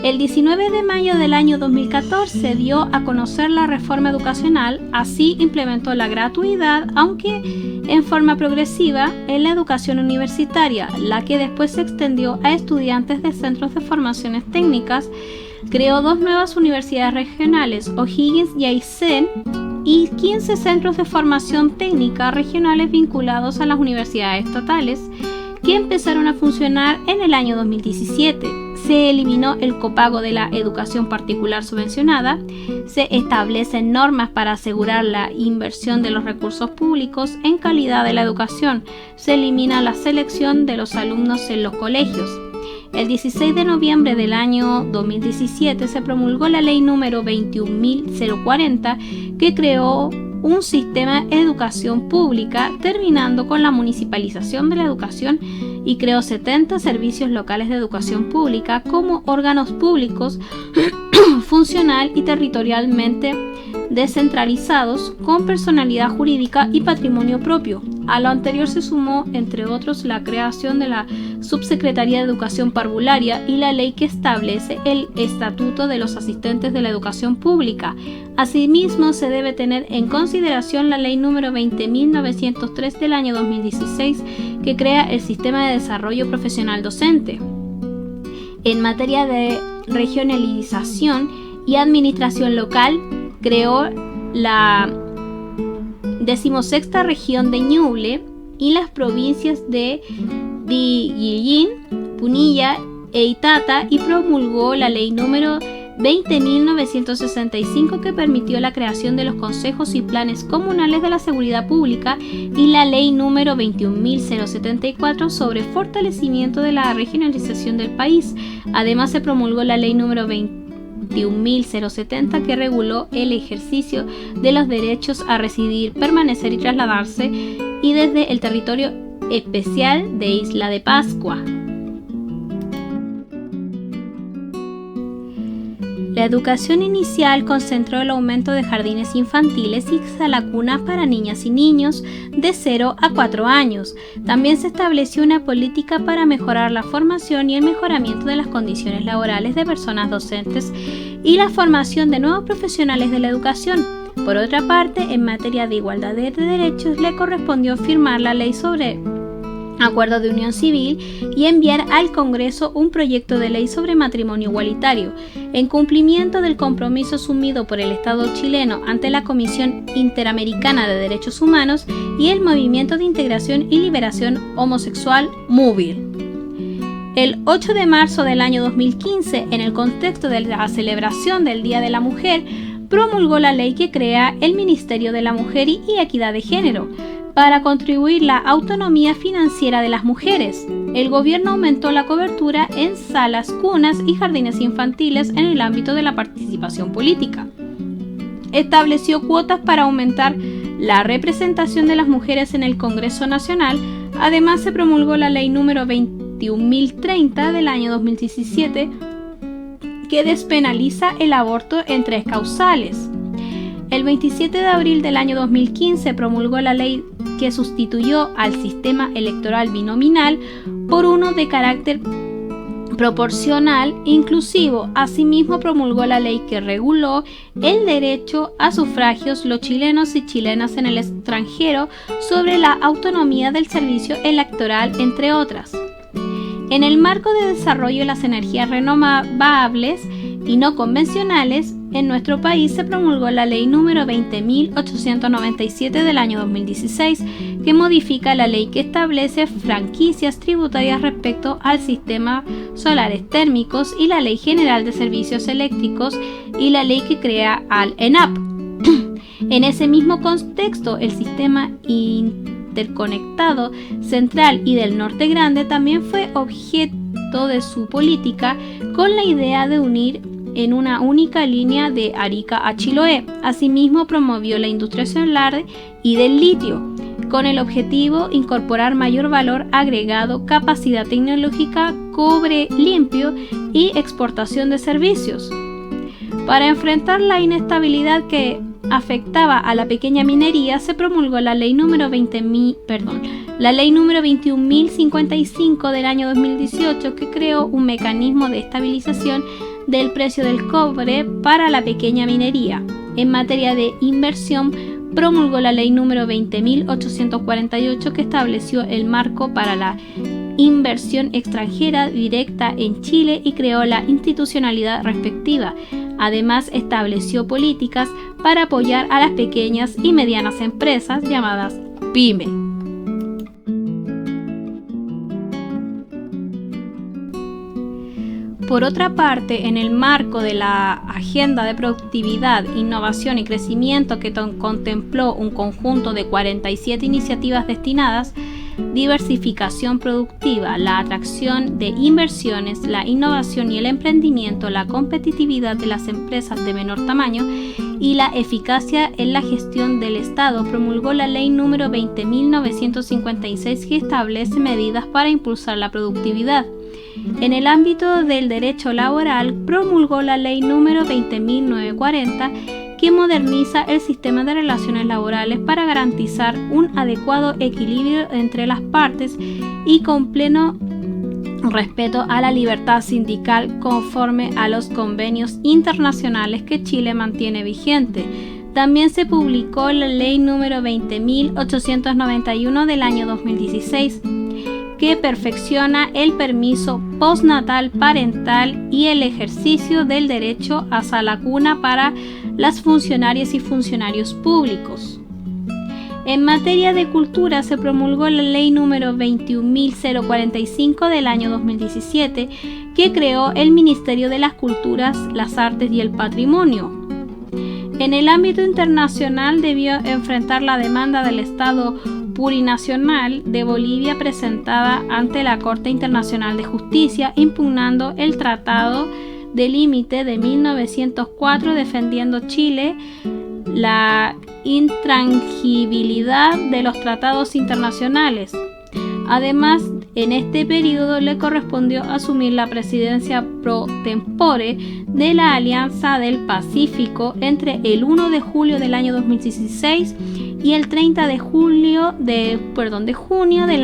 El 19 de mayo del año 2014 dio a conocer la reforma educacional, así implementó la gratuidad, aunque en forma progresiva, en la educación universitaria, la que después se extendió a estudiantes de centros de formaciones técnicas, creó 2 nuevas universidades regionales, O'Higgins y Aysén, y 15 centros de formación técnica regionales vinculados a las universidades estatales, que empezaron a funcionar en el año 2017. Se eliminó el copago de la educación particular subvencionada, se establecen normas para asegurar la inversión de los recursos públicos en calidad de la educación, se elimina la selección de los alumnos en los colegios. El 16 de noviembre del año 2017 se promulgó la ley número 21.040 que creó un sistema de educación pública, terminando con la municipalización de la educación, y creó 70 servicios locales de educación pública como órganos públicos funcional y territorialmente descentralizados con personalidad jurídica y patrimonio propio. A lo anterior se sumó, entre otros, la creación de la Subsecretaría de Educación Parvularia y la ley que establece el Estatuto de los Asistentes de la Educación Pública. Asimismo, se debe tener en consideración la ley número 20.903 del año 2016 que crea el Sistema de Desarrollo Profesional Docente. En materia de regionalización y administración local, creó la 16ª región de Ñuble y las provincias de Guillín, Punilla e Itata, y promulgó la ley número 20.965 que permitió la creación de los consejos y planes comunales de la seguridad pública, y la ley número 21.074 sobre fortalecimiento de la regionalización del país. Además se promulgó la ley número 21.070 que reguló el ejercicio de los derechos a residir, permanecer y trasladarse y desde el territorio especial de Isla de Pascua. La educación inicial concentró el aumento de jardines infantiles y salacunas para niñas y niños de 0 a 4 años. También se estableció una política para mejorar la formación y el mejoramiento de las condiciones laborales de personas docentes y la formación de nuevos profesionales de la educación. Por otra parte, en materia de igualdad de derechos, le correspondió firmar la ley sobre acuerdo de unión civil y enviar al Congreso un proyecto de ley sobre matrimonio igualitario, en cumplimiento del compromiso asumido por el Estado chileno ante la Comisión Interamericana de Derechos Humanos y el Movimiento de Integración y Liberación Homosexual MUVIL. El 8 de marzo del año 2015, en el contexto de la celebración del Día de la Mujer, promulgó la ley que crea el Ministerio de la Mujer y Equidad de Género, para contribuir la autonomía financiera de las mujeres. El gobierno aumentó la cobertura en salas, cunas y jardines infantiles en el ámbito de la participación política. Estableció cuotas para aumentar la representación de las mujeres en el Congreso Nacional. Además, se promulgó la ley número 21.030 del año 2017 que despenaliza el aborto en 3 causales. El 27 de abril del año 2015 promulgó la ley que sustituyó al sistema electoral binominal por uno de carácter proporcional inclusivo. Asimismo, promulgó la ley que reguló el derecho a sufragios los chilenos y chilenas en el extranjero sobre la autonomía del servicio electoral, entre otras. En el marco de desarrollo de las energías renovables y no convencionales, en nuestro país se promulgó la ley número 20.897 del año 2016, que modifica la ley que establece franquicias tributarias respecto al sistema solares térmicos y la Ley General de Servicios Eléctricos y la ley que crea al ENAP. En ese mismo contexto, el sistema interconectado central y del Norte Grande también fue objeto de su política, con la idea de unir en una única línea de Arica a Chiloé. Asimismo, promovió la industria solar y del litio, con el objetivo de incorporar mayor valor agregado, capacidad tecnológica, cobre limpio y exportación de servicios. Para enfrentar la inestabilidad que afectaba a la pequeña minería, se promulgó la ley número 21.055 del año 2018, que creó un mecanismo de estabilización del precio del cobre para la pequeña minería. En materia de inversión, promulgó la ley número 20.848, que estableció el marco para la inversión extranjera directa en Chile y creó la institucionalidad respectiva. Además, estableció políticas para apoyar a las pequeñas y medianas empresas llamadas PYME. Por otra parte, en el marco de la Agenda de Productividad, Innovación y Crecimiento, que contempló un conjunto de 47 iniciativas destinadas diversificación productiva, la atracción de inversiones, la innovación y el emprendimiento, la competitividad de las empresas de menor tamaño y la eficacia en la gestión del Estado, promulgó la ley número 20.956, que establece medidas para impulsar la productividad. En el ámbito del derecho laboral, promulgó la ley número 20.940, que moderniza el sistema de relaciones laborales para garantizar un adecuado equilibrio entre las partes y con pleno respeto a la libertad sindical conforme a los convenios internacionales que Chile mantiene vigente. También se publicó la ley número 20.891 del año 2016, que perfecciona el permiso postnatal parental y el ejercicio del derecho a la cuna para las funcionarias y funcionarios públicos. En materia de cultura, se promulgó la ley número 21.045 del año 2017, que creó el Ministerio de las Culturas, las Artes y el Patrimonio. En el ámbito internacional, debió enfrentar la demanda del Estado plurinacional de Bolivia presentada ante la Corte Internacional de Justicia, impugnando el Tratado de Límite de 1904, defendiendo Chile la intransigibilidad de los tratados internacionales. Además, en este periodo le correspondió asumir la presidencia pro tempore de la Alianza del Pacífico entre el 1 de julio del año 2016 y el 30 de junio del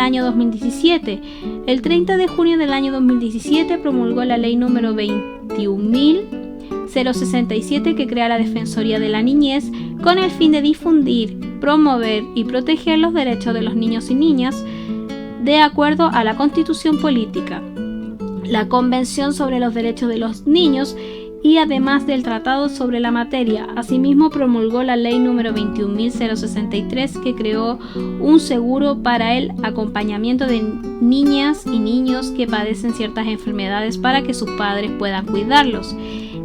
año 2017. El 30 de junio del año 2017 promulgó la ley número 21.067, que crea la Defensoría de la Niñez con el fin de difundir, promover y proteger los derechos de los niños y niñas de acuerdo a la Constitución Política, la Convención sobre los Derechos de los Niños y además del Tratado sobre la materia. Asimismo, promulgó la ley número 21.063, que creó un seguro para el acompañamiento de niñas y niños que padecen ciertas enfermedades para que sus padres puedan cuidarlos.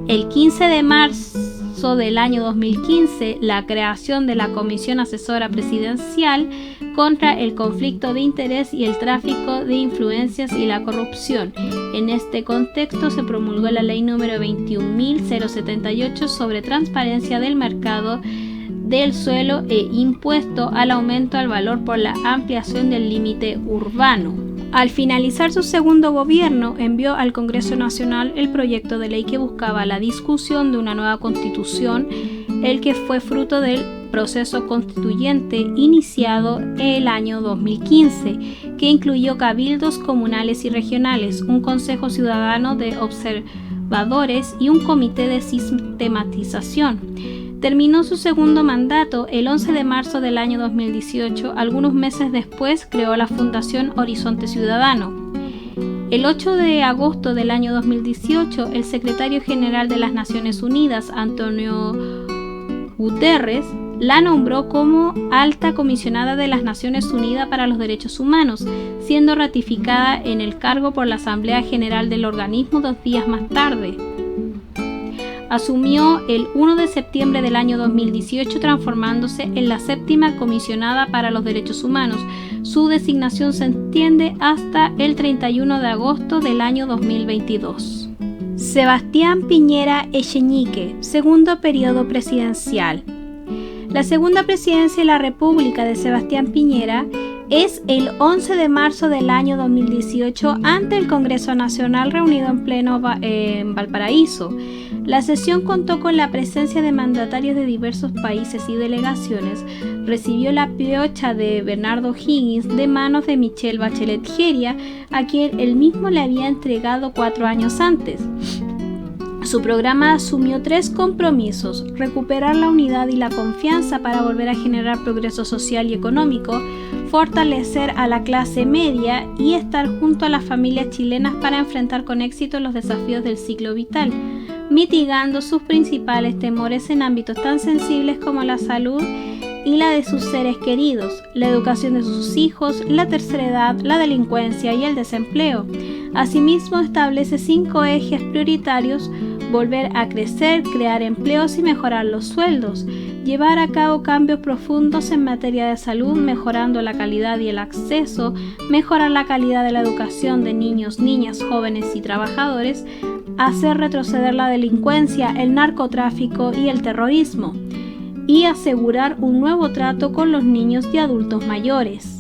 El 15 de marzo del año 2015, la creación de la Comisión Asesora Presidencial contra el conflicto de interés y el tráfico de influencias y la corrupción. En este contexto se promulgó la ley número 21.078 sobre transparencia del mercado del suelo e impuesto al aumento al valor por la ampliación del límite urbano. Al finalizar su segundo gobierno, envió al Congreso Nacional el proyecto de ley que buscaba la discusión de una nueva constitución, el que fue fruto del proceso constituyente iniciado el año 2015, que incluyó cabildos comunales y regionales, un consejo ciudadano de observadores y un comité de sistematización. Terminó su segundo mandato el 11 de marzo del año 2018. Algunos meses después creó la Fundación Horizonte Ciudadano. El 8 de agosto del año 2018, el secretario general de las Naciones Unidas, Antonio Guterres, la nombró como Alta Comisionada de las Naciones Unidas para los Derechos Humanos, siendo ratificada en el cargo por la Asamblea General del organismo 2 días más tarde. Asumió el 1 de septiembre del año 2018, transformándose en la 7ª comisionada para los derechos humanos. Su designación se extiende hasta el 31 de agosto del año 2022. Sebastián Piñera Echeñique, segundo periodo presidencial. La segunda presidencia de la República de Sebastián Piñera es el 11 de marzo del año 2018 ante el Congreso Nacional reunido en pleno en Valparaíso. La sesión contó con la presencia de mandatarios de diversos países y delegaciones. Recibió la piocha de Bernardo Higgins de manos de Michelle Bachelet Jeria, a quien él mismo le había entregado 4 años antes. Su programa asumió 3 compromisos: recuperar la unidad y la confianza para volver a generar progreso social y económico, fortalecer a la clase media y estar junto a las familias chilenas para enfrentar con éxito los desafíos del ciclo vital, mitigando sus principales temores en ámbitos tan sensibles como la salud y la de sus seres queridos, la educación de sus hijos, la tercera edad, la delincuencia y el desempleo. Asimismo, establece 5 ejes prioritarios: volver a crecer, crear empleos y mejorar los sueldos, llevar a cabo cambios profundos en materia de salud, mejorando la calidad y el acceso, mejorar la calidad de la educación de niños, niñas, jóvenes y trabajadores, hacer retroceder la delincuencia, el narcotráfico y el terrorismo, y asegurar un nuevo trato con los niños y adultos mayores.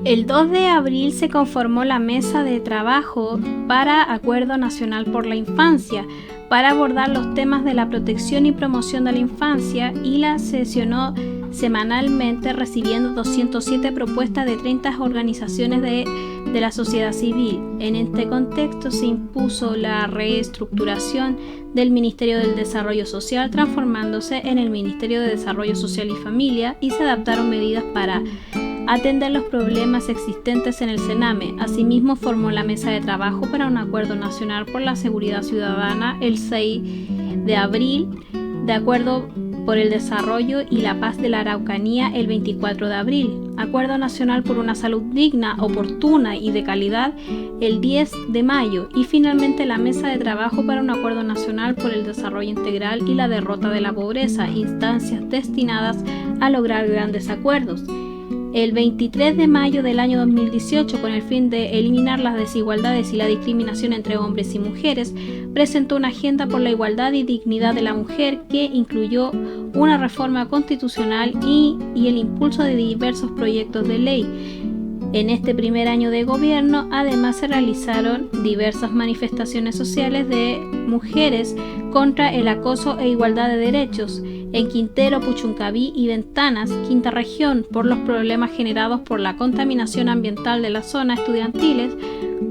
El 2 de abril se conformó la Mesa de Trabajo para Acuerdo Nacional por la Infancia para abordar los temas de la protección y promoción de la infancia, y la sesionó semanalmente recibiendo 207 propuestas de 30 organizaciones de la sociedad civil. En este contexto se impuso la reestructuración del Ministerio del Desarrollo Social, transformándose en el Ministerio de Desarrollo Social y Familia, y se adaptaron medidas para atender los problemas existentes en el Sename. Asimismo, formó la Mesa de Trabajo para un Acuerdo Nacional por la Seguridad Ciudadana el 6 de abril, de Acuerdo por el Desarrollo y la Paz de la Araucanía el 24 de abril, Acuerdo Nacional por una Salud Digna, Oportuna y de Calidad el 10 de mayo, y finalmente la Mesa de Trabajo para un Acuerdo Nacional por el Desarrollo Integral y la Derrota de la Pobreza, instancias destinadas a lograr grandes acuerdos. El 23 de mayo del año 2018, con el fin de eliminar las desigualdades y la discriminación entre hombres y mujeres, presentó una agenda por la igualdad y dignidad de la mujer que incluyó una reforma constitucional y el impulso de diversos proyectos de ley. En este primer año de gobierno, además, se realizaron diversas manifestaciones sociales de mujeres contra el acoso e igualdad de derechos en Quintero, Puchuncaví y Ventanas, Quinta Región, por los problemas generados por la contaminación ambiental de las zonas estudiantiles,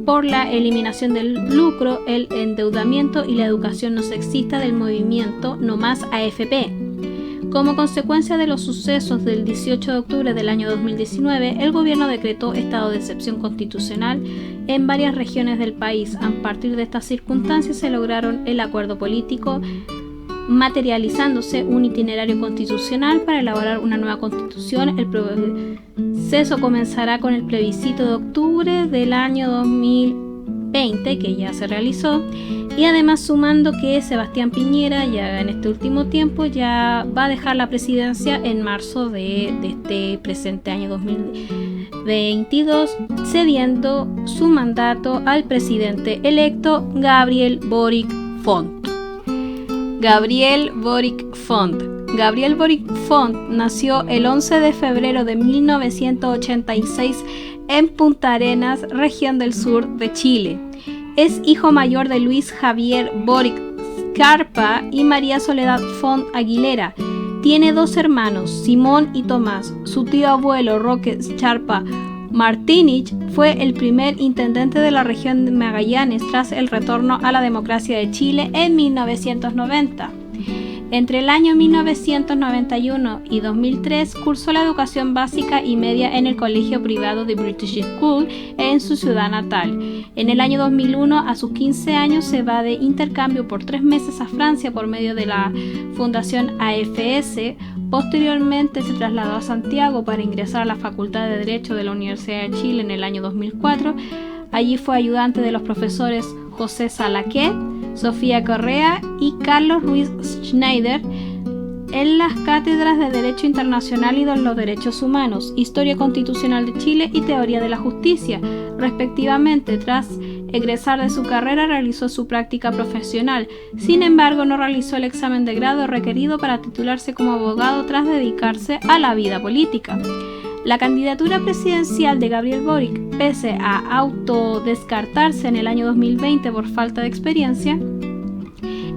por la eliminación del lucro, el endeudamiento y la educación no sexista del movimiento No Más AFP. Como consecuencia de los sucesos del 18 de octubre del año 2019, el gobierno decretó estado de excepción constitucional en varias regiones del país. A partir de estas circunstancias se lograron el acuerdo político, materializándose un itinerario constitucional para elaborar una nueva constitución. El proceso comenzará con el plebiscito de octubre del año 2020, que ya se realizó, y además sumando que Sebastián Piñera ya en este último tiempo ya va a dejar la presidencia en marzo de este presente año 2022, cediendo su mandato al presidente electo Gabriel Boric Font. Gabriel Boric Font. Gabriel Boric Font nació el 11 de febrero de 1986 en Punta Arenas, región del sur de Chile. Es hijo mayor de Luis Javier Boric Scarpa y María Soledad Font Aguilera. Tiene 2 hermanos, Simón y Tomás. Su tío abuelo, Roque Scarpa Martínez, fue el primer intendente de la región de Magallanes tras el retorno a la democracia de Chile en 1990. Entre el año 1991 y 2003 cursó la educación básica y media en el colegio privado de British School en su ciudad natal. En el año 2001, a sus 15 años, se va de intercambio por 3 meses a Francia por medio de la Fundación AFS. Posteriormente se trasladó a Santiago para ingresar a la Facultad de Derecho de la Universidad de Chile en el año 2004. Allí fue ayudante de los profesores José Salaquet, Sofía Correa y Carlos Ruiz Schneider en las cátedras de Derecho Internacional y de los Derechos Humanos, Historia Constitucional de Chile y Teoría de la Justicia, respectivamente. Tras egresar de su carrera, realizó su práctica profesional. Sin embargo, no realizó el examen de grado requerido para titularse como abogado tras dedicarse a la vida política. La candidatura presidencial de Gabriel Boric, pese a autodescartarse en el año 2020 por falta de experiencia,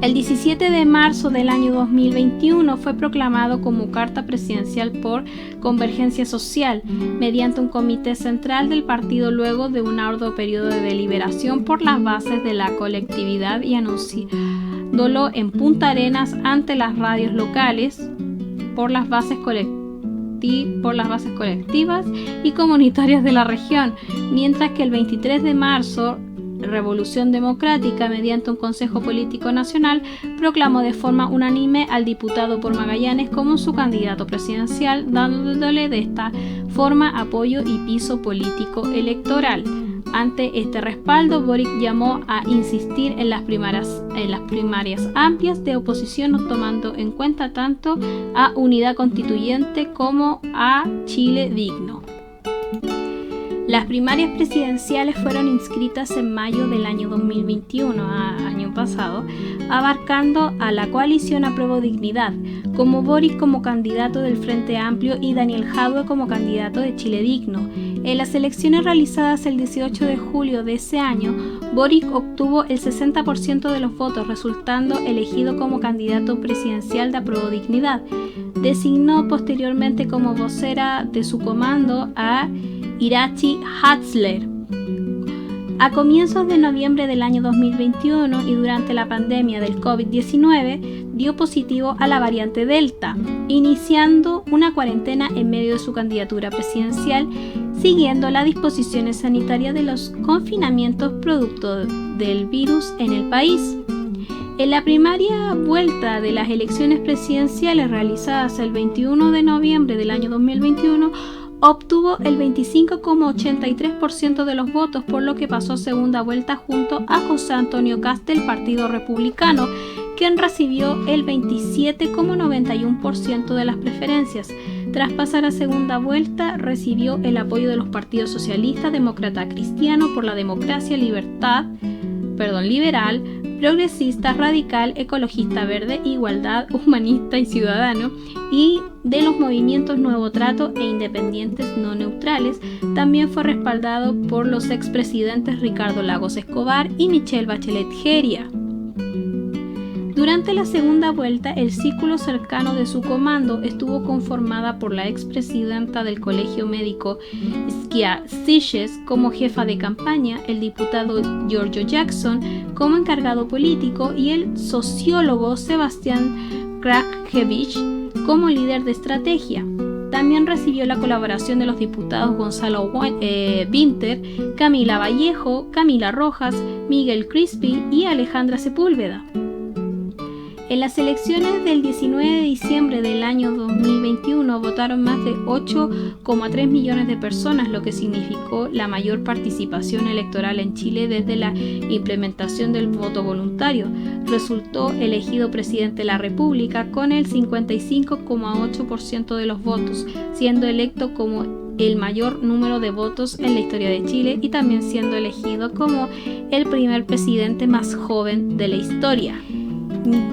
el 17 de marzo del año 2021 fue proclamado como carta presidencial por Convergencia Social, mediante un comité central del partido luego de un arduo periodo de deliberación por las bases de la colectividad y anunciándolo en Punta Arenas ante las radios locales por las bases colectivas y comunitarias de la región, mientras que el 23 de marzo Revolución Democrática, mediante un Consejo Político Nacional, proclamó de forma unánime al diputado por Magallanes como su candidato presidencial, dándole de esta forma apoyo y piso político electoral. Ante este respaldo, Boric llamó a insistir en las primarias amplias de oposición, tomando en cuenta tanto a Unidad Constituyente como a Chile Digno. Las primarias presidenciales fueron inscritas en mayo del año 2021, año pasado, abarcando a la coalición Apruebo Dignidad, como Boric como candidato del Frente Amplio y Daniel Jadue como candidato de Chile Digno. En las elecciones realizadas el 18 de julio de ese año, Boric obtuvo el 60% de los votos, resultando elegido como candidato presidencial de Apruebo Dignidad. Designó posteriormente como vocera de su comando a Irachi Hatzler. A comienzos de noviembre del año 2021 y durante la pandemia del COVID-19, dio positivo a la variante Delta, iniciando una cuarentena en medio de su candidatura presidencial, siguiendo las disposiciones sanitarias de los confinamientos producto del virus en el país. En la primaria vuelta de las elecciones presidenciales realizadas el 21 de noviembre del año 2021, obtuvo el 25,83% de los votos, por lo que pasó a segunda vuelta junto a José Antonio Kast del Partido Republicano, quien recibió el 27,91% de las preferencias. Tras pasar a segunda vuelta, recibió el apoyo de los partidos socialista, demócrata cristiano, por la democracia, liberal, progresista, radical, ecologista, verde, igualdad, humanista y ciudadano, y de los movimientos Nuevo Trato e independientes no neutrales. También fue respaldado por los expresidentes Ricardo Lagos Escobar y Michelle Bachelet Jeria. Durante la segunda vuelta, el círculo cercano de su comando estuvo conformada por la expresidenta del Colegio Médico Saskia Sitges como jefa de campaña, el diputado Giorgio Jackson como encargado político y el sociólogo Sebastián Krajewicz como líder de estrategia. También recibió la colaboración de los diputados Gonzalo Winter, Camila Vallejo, Camila Rojas, Miguel Crispi y Alejandra Sepúlveda. En las elecciones del 19 de diciembre del año 2021 votaron más de 8,3 millones de personas, lo que significó la mayor participación electoral en Chile desde la implementación del voto voluntario. Resultó elegido presidente de la República con el 55,8% de los votos, siendo electo como el mayor número de votos en la historia de Chile y también siendo elegido como el primer presidente más joven de la historia.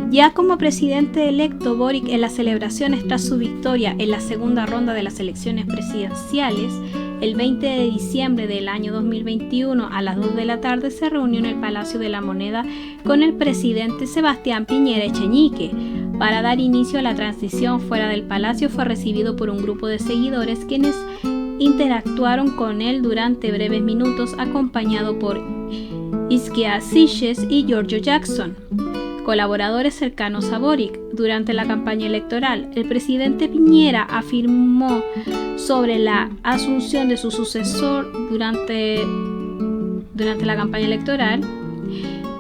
Ya como presidente electo, Boric, en las celebraciones tras su victoria en la segunda ronda de las elecciones presidenciales, el 20 de diciembre del año 2021 a las 2 de la tarde se reunió en el Palacio de la Moneda con el presidente Sebastián Piñera Echeñique. Para dar inicio a la transición fuera del palacio, fue recibido por un grupo de seguidores quienes interactuaron con él durante breves minutos, acompañado por Saskia Sitges y Giorgio Jackson, colaboradores cercanos a Boric. Durante la campaña electoral, el presidente Piñera afirmó sobre la asunción de su sucesor durante la campaña electoral: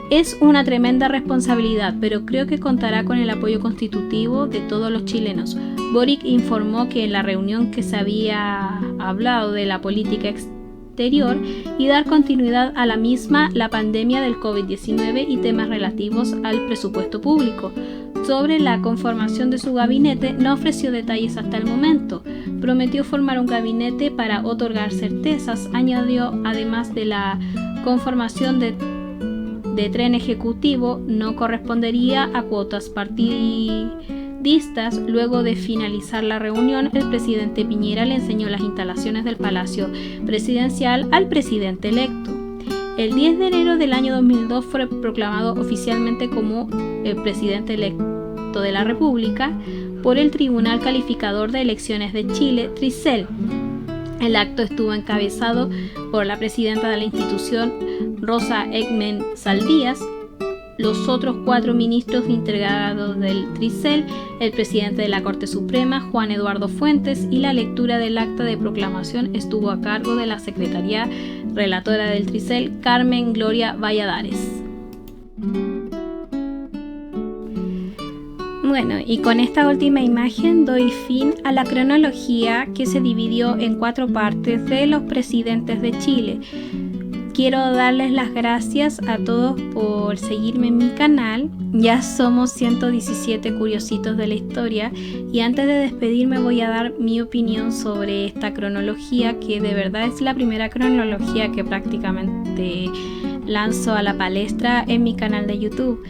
es una tremenda responsabilidad, pero creo que contará con el apoyo constitutivo de todos los chilenos. Boric informó que en la reunión que se había hablado de la política exterior y dar continuidad a la misma, la pandemia del COVID-19 y temas relativos al presupuesto público. Sobre la conformación de su gabinete no ofreció detalles hasta el momento. Prometió formar un gabinete para otorgar certezas. Añadió, además de la conformación de tren ejecutivo, no correspondería a cuotas periodistas. Luego de finalizar la reunión, el presidente Piñera le enseñó las instalaciones del Palacio Presidencial al presidente electo. El 10 de enero del año 2002 fue proclamado oficialmente como el presidente electo de la República por el Tribunal Calificador de Elecciones de Chile, TRICEL. El acto estuvo encabezado por la presidenta de la institución, Rosa Ekmen Saldías, los otros 4 ministros integrados del TRICEL, el presidente de la Corte Suprema, Juan Eduardo Fuentes, y la lectura del acta de proclamación estuvo a cargo de la secretaría relatora del TRICEL, Carmen Gloria Valladares. Bueno, y con esta última imagen doy fin a la cronología que se dividió en 4 partes de los presidentes de Chile. Quiero darles las gracias a todos por seguirme en mi canal. Ya somos 117 curiositos de la historia, y antes de despedirme voy a dar mi opinión sobre esta cronología, que de verdad es la primera cronología que prácticamente lanzo a la palestra en mi canal de YouTube.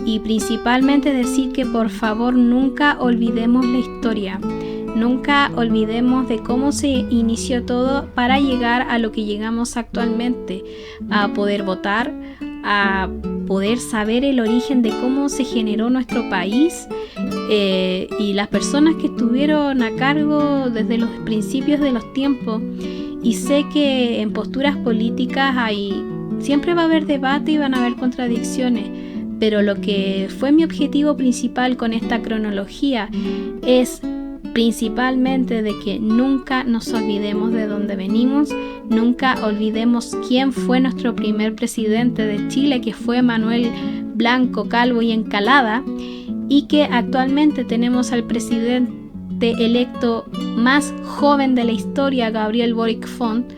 Y principalmente decir que por favor nunca olvidemos la historia, nunca olvidemos de cómo se inició todo para llegar a lo que llegamos actualmente, a poder votar, a poder saber el origen de cómo se generó nuestro país y las personas que estuvieron a cargo desde los principios de los tiempos. Y sé que en posturas políticas siempre va a haber debate y van a haber contradicciones, pero lo que fue mi objetivo principal con esta cronología es principalmente de que nunca nos olvidemos de dónde venimos, nunca olvidemos quién fue nuestro primer presidente de Chile, que fue Manuel Blanco, Calvo y Encalada, y que actualmente tenemos al presidente electo más joven de la historia, Gabriel Boric Font.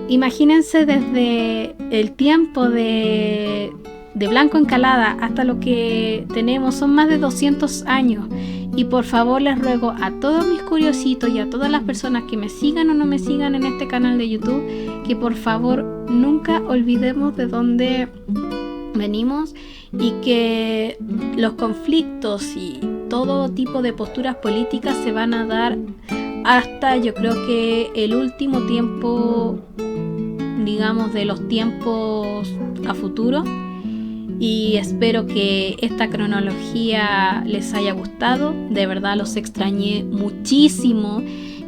Imagínense desde el tiempo de Blanco Encalada hasta lo que tenemos, son más de 200 años. Y por favor les ruego a todos mis curiositos y a todas las personas que me sigan o no me sigan en este canal de YouTube, que por favor nunca olvidemos de dónde venimos, y que los conflictos y todo tipo de posturas políticas se van a dar hasta, yo creo que el último tiempo, digamos, de los tiempos a futuro. Y espero que esta cronología les haya gustado. De verdad los extrañé muchísimo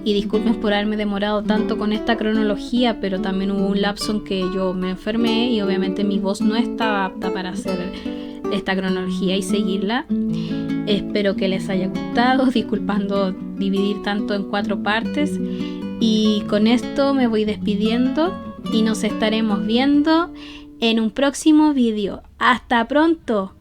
y disculpen por haberme demorado tanto con esta cronología, pero también hubo un lapso en que yo me enfermé y obviamente mi voz no estaba apta para hacer esta cronología y seguirla. Espero que les haya gustado, disculpando dividir tanto en 4 partes, y con esto me voy despidiendo y nos estaremos viendo en un próximo vídeo. ¡Hasta pronto!